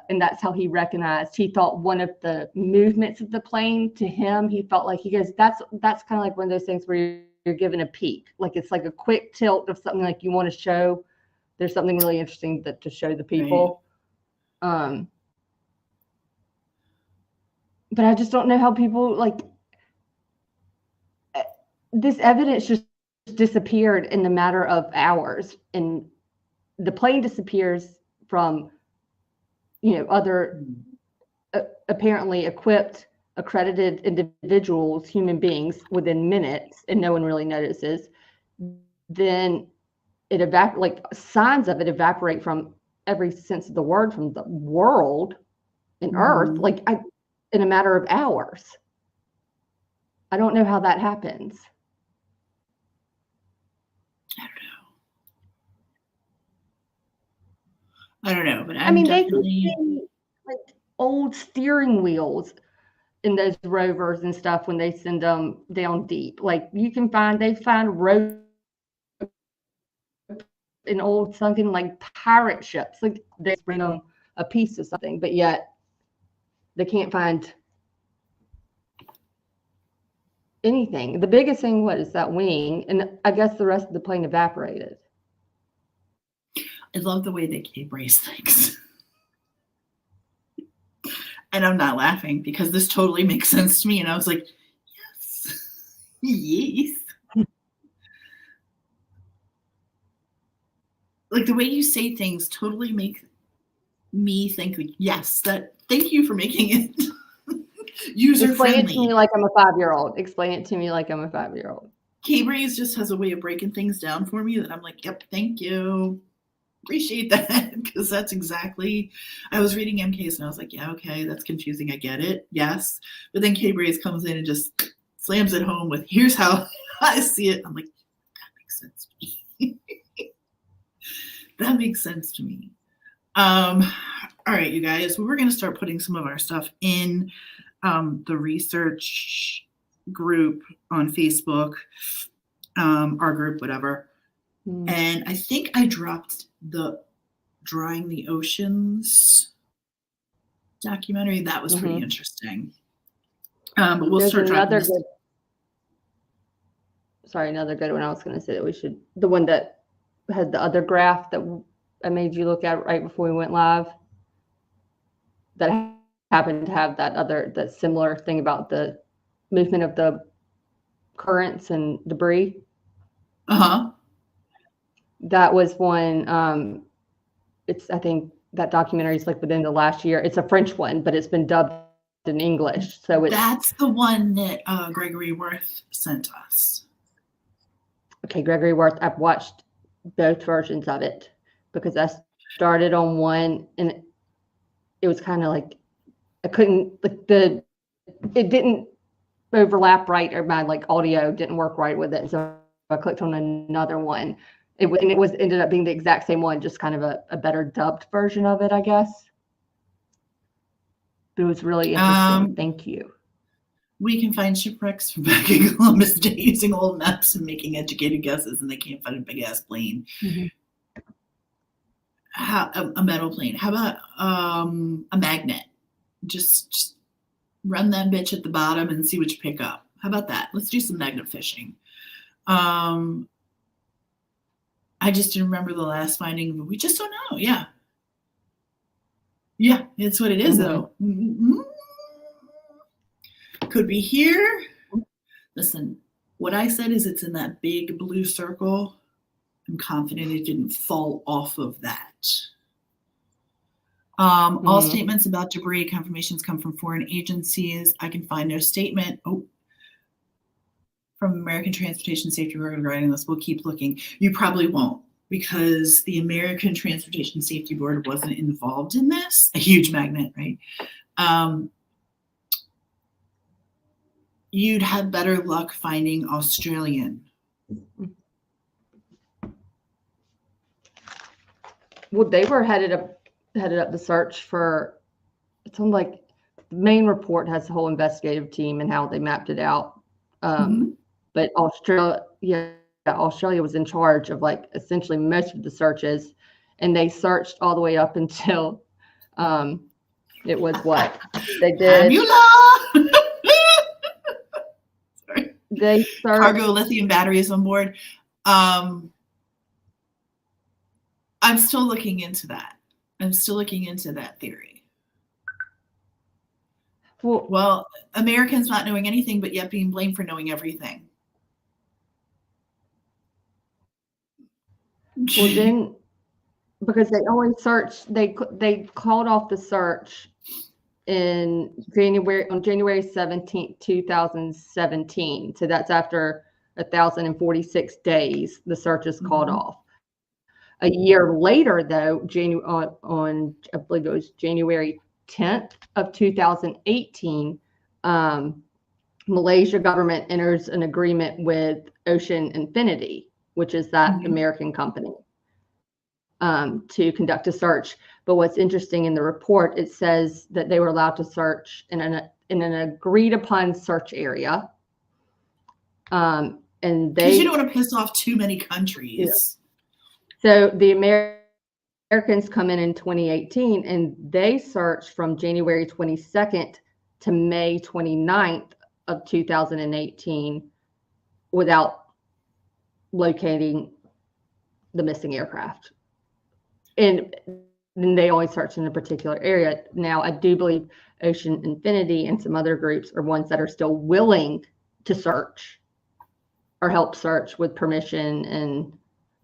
and that's how he recognized. He thought one of the movements of the plane to him, he felt like he goes, that's kind of like one of those things where you're given a peek. Like it's like a quick tilt of something like you want to show. There's something really interesting to show the people. Right. But I just don't know how people like this evidence just disappeared in the matter of hours, and the plane disappears from other apparently equipped, accredited individuals, human beings, within minutes, and no one really notices. Then it signs of it evaporate from every sense of the word from the world and Earth, in a matter of hours. I don't know how that happens. I don't know, but I'm definitely. like old steering wheels in those rovers and stuff when they send them down deep. Like they find rope in old sunken like pirate ships. Like they bring them a piece of something, but yet they can't find anything. The biggest thing was that wing, and I guess the rest of the plane evaporated. I love the way they K-brace things. And I'm not laughing because this totally makes sense to me. And I was like, yes, yes. Like the way you say things totally make me think, like, yes, thank you for making it user friendly. Explain it to me like I'm a 5-year-old. Explain it to me like I'm a 5-year-old. K-brace just has a way of breaking things down for me that I'm like, yep, thank you. Appreciate that, because that's exactly, I was reading MKs and I was like, yeah, okay, that's confusing. I get it. Yes. But then K-brace comes in and just slams it home with, here's how I see it. I'm like, that makes sense to me. That makes sense to me. All right, you guys, we're going to start putting some of our stuff in the research group on Facebook, our group, whatever. And I think I dropped the Drying the Oceans documentary. That was pretty interesting. But we'll start dropping this. Another good one. I was going to say that we should, the one that had the other graph that I made you look at right before we went live, that happened to have that similar thing about the movement of the currents and debris. That was one. I think that documentary is like within the last year. It's a French one, but it's been dubbed in English. So that's the one that Gregory Worth sent us. Okay, Gregory Worth. I've watched both versions of it because I started on one and it was kind of like I couldn't it didn't overlap right, or my like audio didn't work right with it. So I clicked on another one. It ended up being the exact same one, just kind of a better dubbed version of it, I guess. It was really interesting. Thank you. We can find shipwrecks from back in Columbus Day using old maps and making educated guesses, and they can't find a big ass plane. A metal plane. How about a magnet? Just run that bitch at the bottom and see what you pick up. How about that? Let's do some magnet fishing. I just didn't remember the last finding, but we just don't know. Yeah. Yeah, it's what it is, though. Could be here. Listen, what I said is it's in that big blue circle. I'm confident it didn't fall off of that. All statements about debris confirmations come from foreign agencies. I can find no statement. From American Transportation Safety Board regarding this. We'll keep looking. You probably won't, because the American Transportation Safety Board wasn't involved in this. A huge magnet, right? You'd have better luck finding Australian. Well, they were headed up the search for. It's on like the main report has the whole investigative team and how they mapped it out. But Australia was in charge of like essentially most of the searches, and they searched all the way up until it was what they did. Sorry. They searched cargo lithium batteries on board. I'm still looking into that. I'm still looking into that theory. Well, Americans not knowing anything, but yet being blamed for knowing everything. Well, then, because they only searched, they called off the search on January 17th, 2017. So that's after 1,046 days. The search is called off. A year later, though, on I believe it was January 10th of 2018, Malaysia government enters an agreement with Ocean Infinity, which is that American company, to conduct a search. But what's interesting in the report, it says that they were allowed to search in an agreed upon search area. And because you don't want to piss off too many countries. So the Americans come in 2018, and they searched from January 22nd to May 29th of 2018 without locating the missing aircraft. And then they only searched in a particular area. Now, I do believe Ocean Infinity and some other groups are ones that are still willing to search or help search with permission and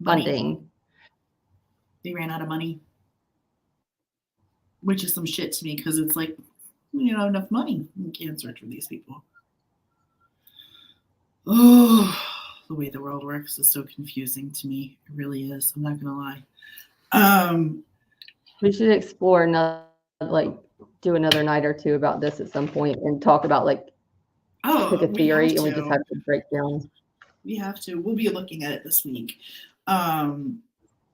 funding. They ran out of money, which is some shit to me, because it's like, you know, enough money. You can't search for these people. Oh, the way the world works is so confusing to me. It really is. I'm not going to lie. We should explore another, like, do another night or two about this at some point and talk about, like, pick a theory, and we just have to break down. We have to. We'll be looking at it this week.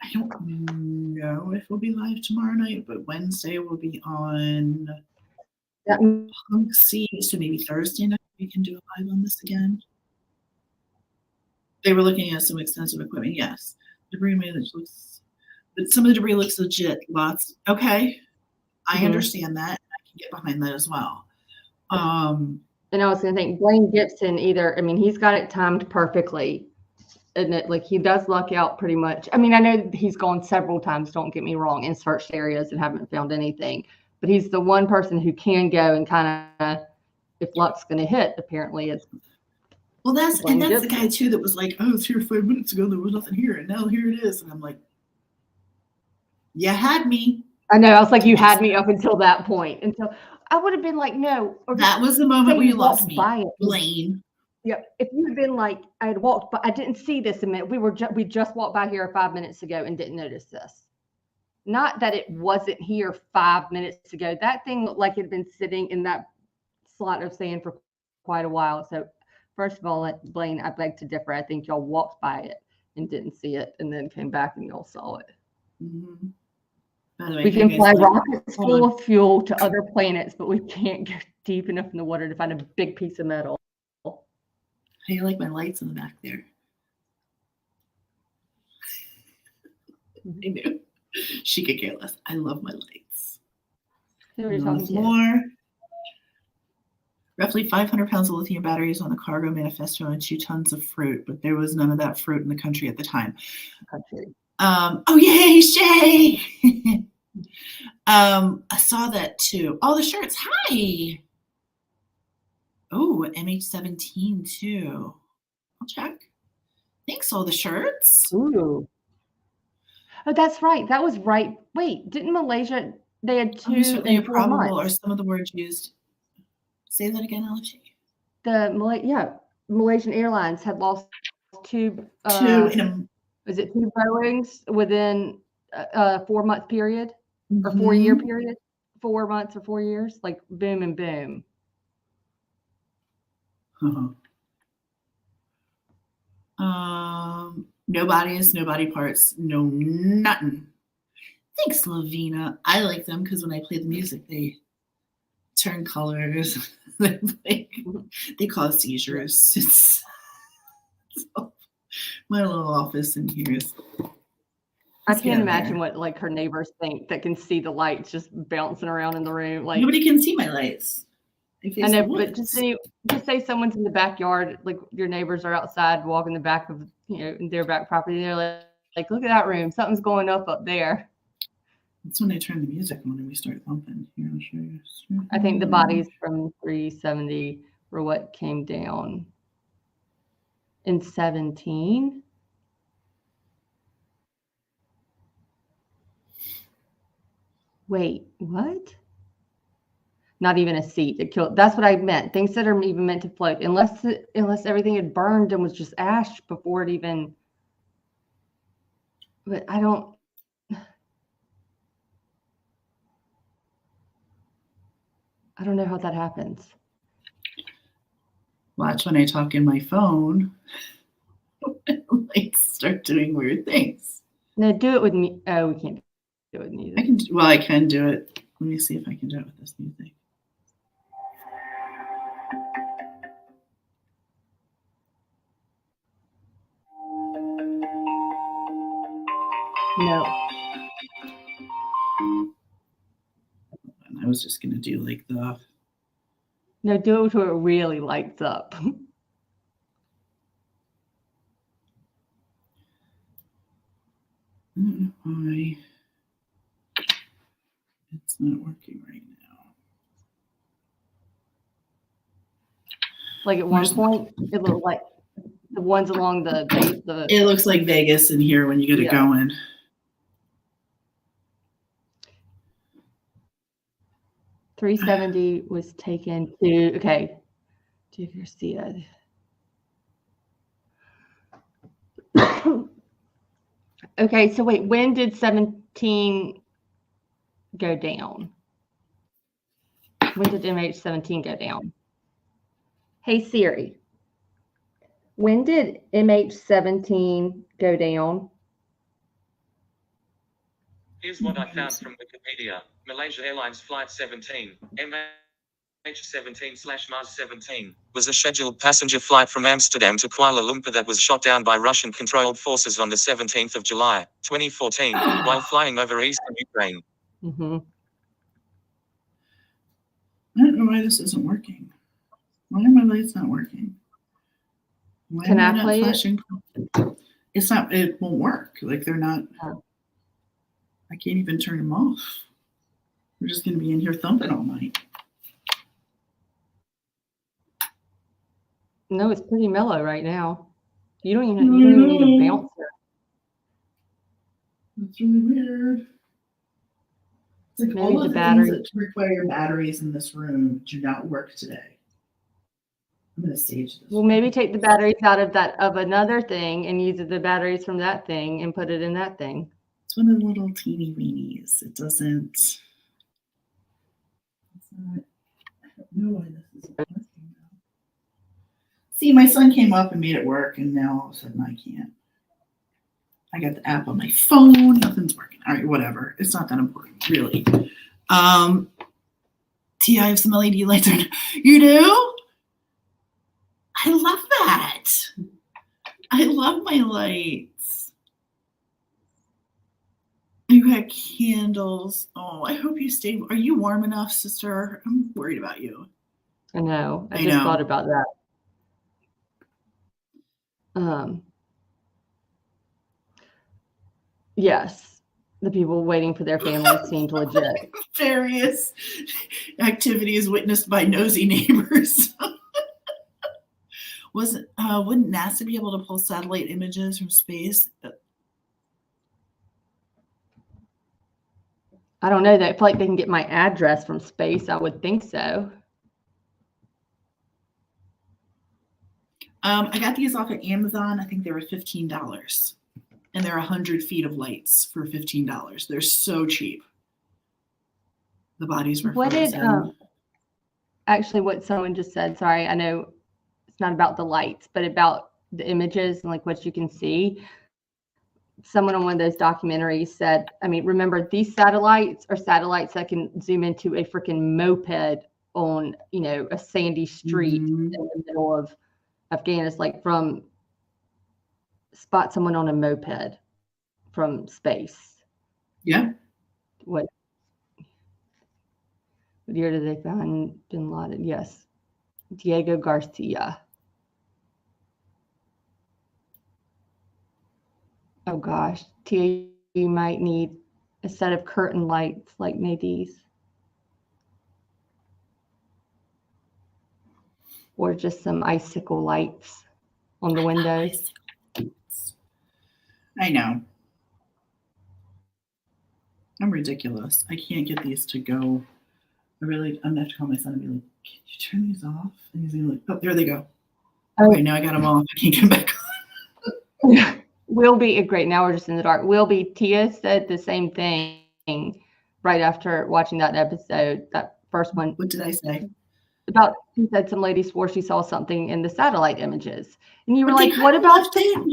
I don't know if we'll be live tomorrow night, but Wednesday we'll be on Punk C, so maybe Thursday night we can do a live on this again. They were looking at some extensive equipment. Yes, debris management looks, but some of the debris looks legit. Lots. Okay, I understand that. I can get behind that as well. And I was going to think Blaine Gibson either. I mean, he's got it timed perfectly. And it, like, he does luck out pretty much. I mean, I know he's gone several times, don't get me wrong, in searched areas and haven't found anything. But he's the one person who can go and kind of, if luck's going to hit, apparently it's. Well, that's the guy too that was like, oh, it's here 5 minutes ago. There was nothing here. And now here it is. And I'm like, you had me. I know. I was like, you had me up until that point. Until I would have been like, no. Or that was the moment where you lost me, Blaine. Yeah, if you had been like, I had walked, but I didn't see this a minute. We just walked by here 5 minutes ago and didn't notice this. Not that it wasn't here 5 minutes ago. That thing looked like it had been sitting in that slot of sand for quite a while. So, first of all, Blaine, I beg to differ. I think y'all walked by it and didn't see it, and then came back and y'all saw it. Mm-hmm. By the way, we can fly rockets full of fuel to other planets, but we can't get deep enough in the water to find a big piece of metal. How do you like my lights in the back there? I knew. She could care less. I love my lights. Who are you talking to? More. Roughly 500 pounds of lithium batteries on the cargo manifesto and 2 tons of fruit, but there was none of that fruit in the country at the time. Oh, yay, Shay! I saw that too. Oh, the shirts. Hi. Oh, MH17 too. I'll check. Thanks, all the shirts. Ooh. Oh, that's right. That was right. Wait, didn't Malaysia? They had 2 in 4 months. Or some of the words used. Say that again, LFG. Malaysian Airlines had lost 2. Was it 2 Boeings within a 4-month period or 4-year period? 4 months or 4 years, like boom and boom. No bodies, no body parts, no nothing. Thanks, Lavina. I like them because when I play the music, they turn colors. They cause seizures. So, my little office in here is. I can't imagine what like her neighbors think that can see the lights just bouncing around in the room. Like nobody can see my lights. I know, but just say someone's in the backyard, like your neighbors are outside walking the back of in their back property. They're like, look at that room. Something's going up there. That's when they turn the music on and we start thumping. Here, I'll show you. I think the bodies from 370 were what came down in 17. Wait, what? Not even a seat. It killed. That's what I meant. Things that are even meant to float, unless everything had burned and was just ash before it even. But I don't know how that happens. Watch when I talk in my phone. Lights start doing weird things. No, do it with me. Oh, we can't do it with music. I can I can do it. Let me see if I can do it with this music. No. And I was just gonna do like the. No, do it where it really lights up. I don't know why it's not working right now. Like at one point, it looked like the ones along the base. It looks like Vegas in here when you get it going. $370 was taken to to Garcia. Okay, so wait, when did 17 go down? When did MH17 go down? Hey Siri, when did MH17 go down? Here's what I found from Wikipedia. Malaysia Airlines Flight 17, MH17/Mars17, was a scheduled passenger flight from Amsterdam to Kuala Lumpur that was shot down by Russian-controlled forces on the 17th of July, 2014, while flying over eastern Ukraine. Mm-hmm. I don't know why this isn't working. Why are my lights not working? Why Can am I play flashing? It's not. It won't work. Like they're not. Oh. I can't even turn them off. We're just going to be in here thumping all night. No, it's pretty mellow right now. You don't even need a bouncer. That's really weird. It's like Maybe all the of the battery. things that require batteries in this room do not work today. I'm going to stage this. Well, maybe take the batteries out of another thing and use the batteries from that thing and put it in that thing. It's one of the little teeny weenies. It doesn't. It's not. I don't know why this isn't working now. See, my son came up and made it work, and now all of a sudden I can't. I got the app on my phone. Nothing's working. All right, whatever. It's not that important, really. T, I have some LED lights on. You do? I love that. I love my lights. You got candles. Oh, I hope you stay. Are you warm enough, sister? I'm worried about you. I know. I I just know. thought about that. Yes, the people waiting for their families seemed legit. Various activities witnessed by nosy neighbors. Wouldn't NASA be able to pull satellite images from space? I don't know. They feel like they can get my address from space. I would think so. I got these off of Amazon. I think they were $15. And they're 100 feet of lights for $15. They're so cheap. The bodies were What did frozen. actually what someone just said? Sorry, I know it's not about the lights, but about the images and like what you can see. Someone on one of those documentaries said, I mean, remember these satellites are satellites that can zoom into a freaking moped on, you know, a sandy street in the middle of Afghanistan, like from spot someone on a moped from space. Yeah. What year did they find bin Laden? Yes. Diego Garcia. Oh gosh, Tia, you might need a set of curtain lights like these. Or just some icicle lights on the windows. I know. I'm ridiculous. I can't get these to go. I'm gonna have to call my son and be like, can you turn these off? And he's gonna be like, oh, there they go. Oh. Okay, now I got them off. I can't get them back on. Will be great. Now we're just in the dark. Will be Tia said the same thing right after watching that episode, that first one. What did I say? About, she said some lady swore she saw something in the satellite images. And you were But like, what about They kind of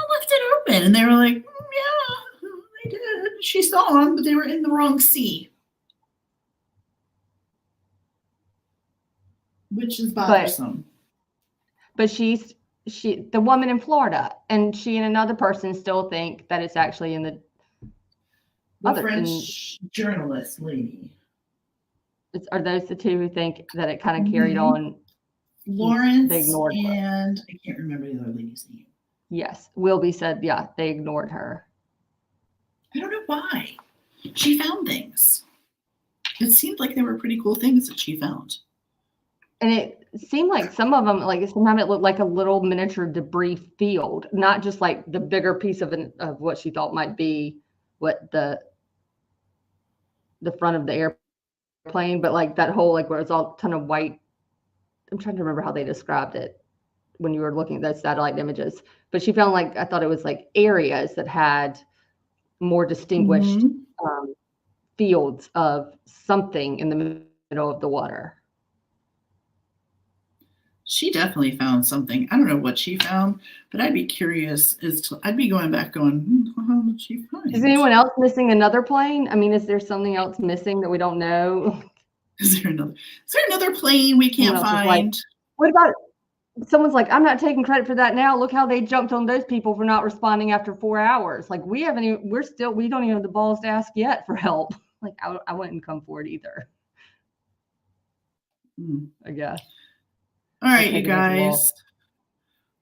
left it open. And they were like, yeah, they did. she saw them, but they were in the wrong sea, which is bothersome. But the woman in Florida, and she and another person still think that it's actually in the French journalist lady. Are those the two who think that it kind of carried on? Lawrence They ignored her. and I can't remember the other lady's name. Yes, Wilby said, yeah, they ignored her. I don't know why. She found things. It seemed like they were pretty cool things that she found. And it seemed like some of them, like sometimes it looked like a little miniature debris field, not just like the bigger piece of what she thought might be what the front of the airplane, but like that whole, like where it's all ton of white. I'm trying to remember how they described it when you were looking at those satellite images, but she found, like, I thought it was like areas that had more distinguished fields of something in the middle of the water. She definitely found something. I don't know what she found, but I'd be curious I'd be going back going, how did she find? Is anyone else missing another plane? I mean, is there something else missing that we don't know? Is there another plane we can't find? What about someone's like, I'm not taking credit for that now. Look how they jumped on those people for not responding after 4 hours. Like we don't even have the balls to ask yet for help. Like I wouldn't come forward either. I guess. All right, you guys.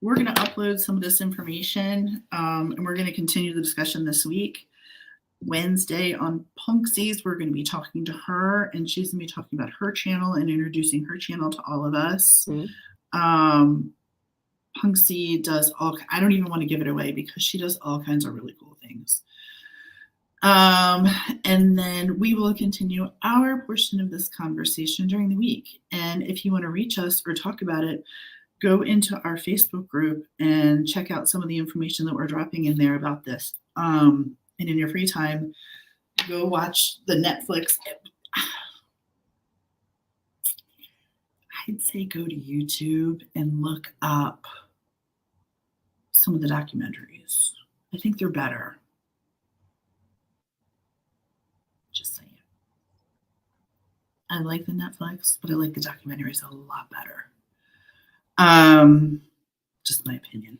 We're going to upload some of this information, and we're going to continue the discussion this week. Wednesday on Punksies, we're going to be talking to her, and she's going to be talking about her channel and introducing her channel to all of us. Punksy does I don't even want to give it away because she does all kinds of really cool things. And then we will continue our portion of this conversation during the week. And if you want to reach us or talk about it, go into our Facebook group and check out some of the information that we're dropping in there about this. And in your free time, go watch the Netflix. I'd say go to YouTube and look up some of the documentaries. I think they're better. Just saying. I like the Netflix, but I like the documentaries a lot better. Just my opinion.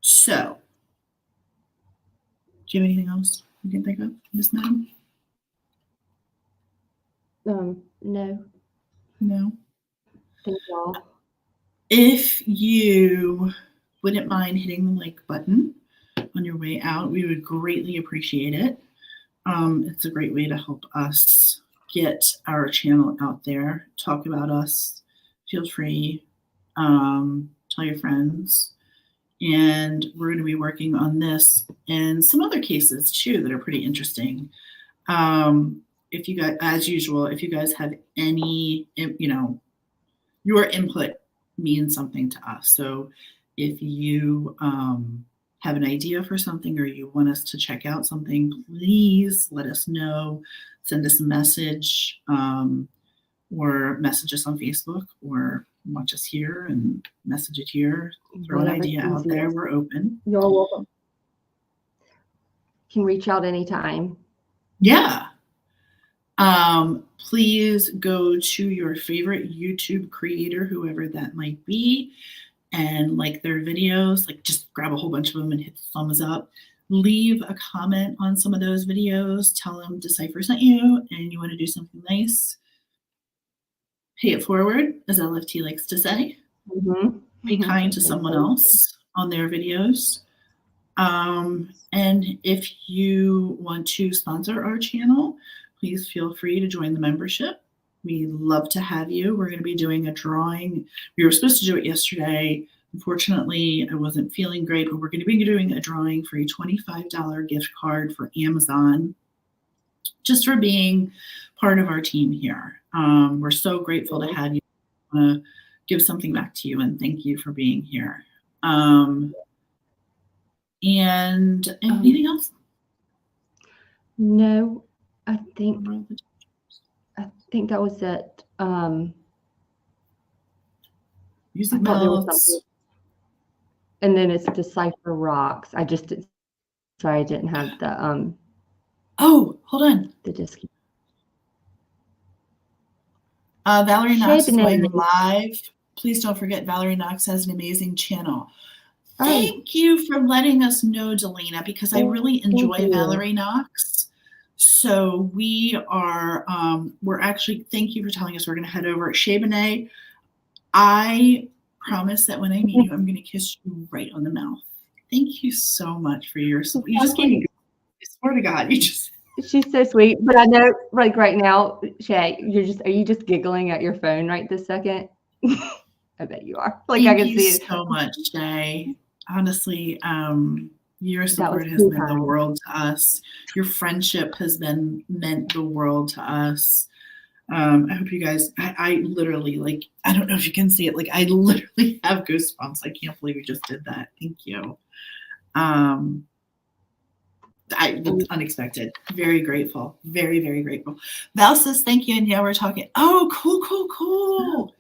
So, do you have anything else you can think of, Miss Madam? No. No. Thank y'all. If you wouldn't mind hitting the like button on your way out, we would greatly appreciate it. It's a great way to help us get our channel out there. Talk about us. Feel free. Tell your friends. And we're going to be working on this and some other cases too that are pretty interesting. If you guys, as usual, if you guys have any, your input means something to us. So if you have an idea for something or you want us to check out something, please let us know. Send us a message or message us on Facebook or watch us here and message it here. Throw an idea out there. We're open. You're welcome. Can reach out anytime. Yeah. Please go to your favorite YouTube creator, whoever that might be, and like their videos. Like just grab a whole bunch of them and hit the thumbs up. Leave a comment on some of those videos. Tell them Decipher sent you and you want to do something nice. Pay it forward, as LFT likes to say. Be kind to someone else on their videos. And if you want to sponsor our channel, please feel free to join the membership. We love to have you. We're going to be doing a drawing. We were supposed to do it yesterday. Unfortunately, I wasn't feeling great, but we're going to be doing a drawing for a $25 gift card for Amazon, just for being part of our team here. We're so grateful to have you. I want to give something back to you and thank you for being here. And anything else? No, I think that was it. Music melts. And then it's Decipher Rocks. Sorry, I didn't have Oh, hold on. the disc. Valerie Knox is going Shape live. Please don't forget, Valerie Knox has an amazing channel. Oh, Thank you for letting us know, Delana, because I really thank enjoy you. Valerie Knox. So we're actually, thank you for telling us we're going to head over. Shabanay, I promise that when I meet you, I'm going to kiss you right on the mouth. Thank you so much for your support. You just gave me, I swear to God, you just. She's so sweet, but I know, like right now, Shay, are you just giggling at your phone right this second? I bet you are. Like Thank I can you see it. so much, Shay. Honestly, your That was support has too meant the kind. world to us. Your friendship has meant the world to us. I hope you guys, I literally, like, I don't know if you can see it. Like, I literally have goosebumps. I can't believe we just did that. Thank you. Unexpected. Very grateful. Very, very grateful. Val says thank you. And yeah, we're talking. Oh, cool.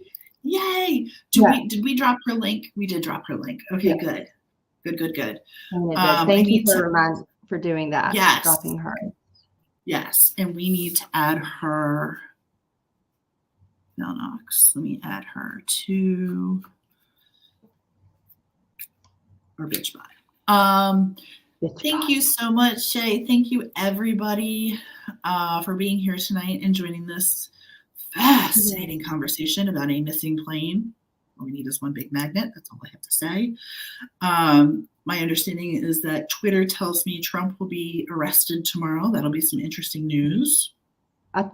Yay. Did we drop her link? We did drop her link. Okay, Yeah. Good. Thank you for doing that. Yes. Dropping her. Yes. And we need to add her. Knox. Let me add her to our bitch bot. Thank you so much, Shay. Thank you, everybody, for being here tonight and joining this fascinating conversation about a missing plane. All we need is one big magnet. That's all I have to say. My understanding is that Twitter tells me Trump will be arrested tomorrow. That'll be some interesting news.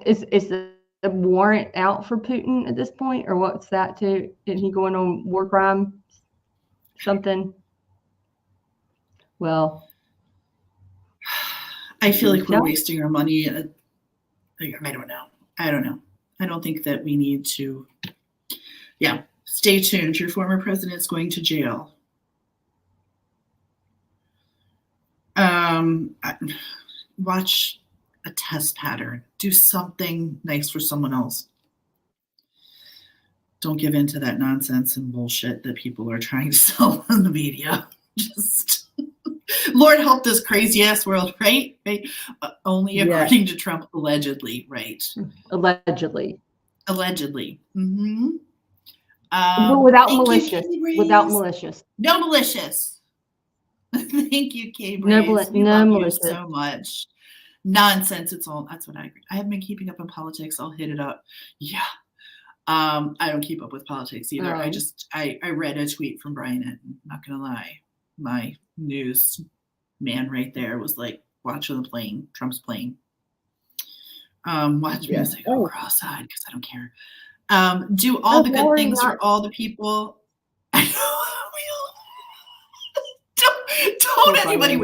Is the warrant out for Putin at this point, or what's that too? Isn't he going on war crime? Something? Well, I feel like we're wasting our money. I don't know. I don't think that we need to. Yeah, stay tuned. Your former president's going to jail. Watch a test pattern. Do something nice for someone else. Don't give in to that nonsense and bullshit that people are trying to sell on the media. Just Lord help this crazy ass world, right? Only according to Trump, allegedly, right? Allegedly. Mm-hmm. Without malicious. Without malicious. No malicious. Thank you, Kay No Braves. malicious. You so much. Nonsense. That's what I agree. I haven't been keeping up on politics. I'll hit it up. Yeah. I don't keep up with politics either. I read a tweet from Brian Etten. Not gonna lie. My news man right there was like, watch the plane. Trump's plane. Watch me. I was like, cross-eyed because I don't care. Do all the good things for all the people. I know. Don't anybody.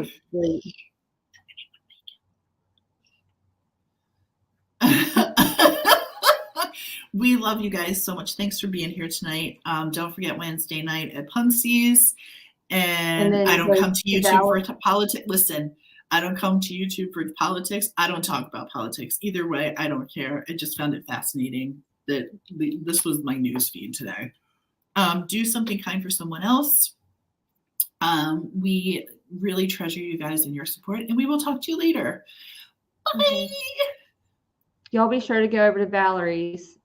We love you guys so much. Thanks for being here tonight. Don't forget Wednesday night at Punksies. And I don't come to YouTube for politics. Listen, I don't come to YouTube for politics. I don't talk about politics. Either way, I don't care. I just found it fascinating that this was my news feed today. Do something kind for someone else. We really treasure you guys and your support, and we will talk to you later. Bye. Y'all be sure to go over to Valerie's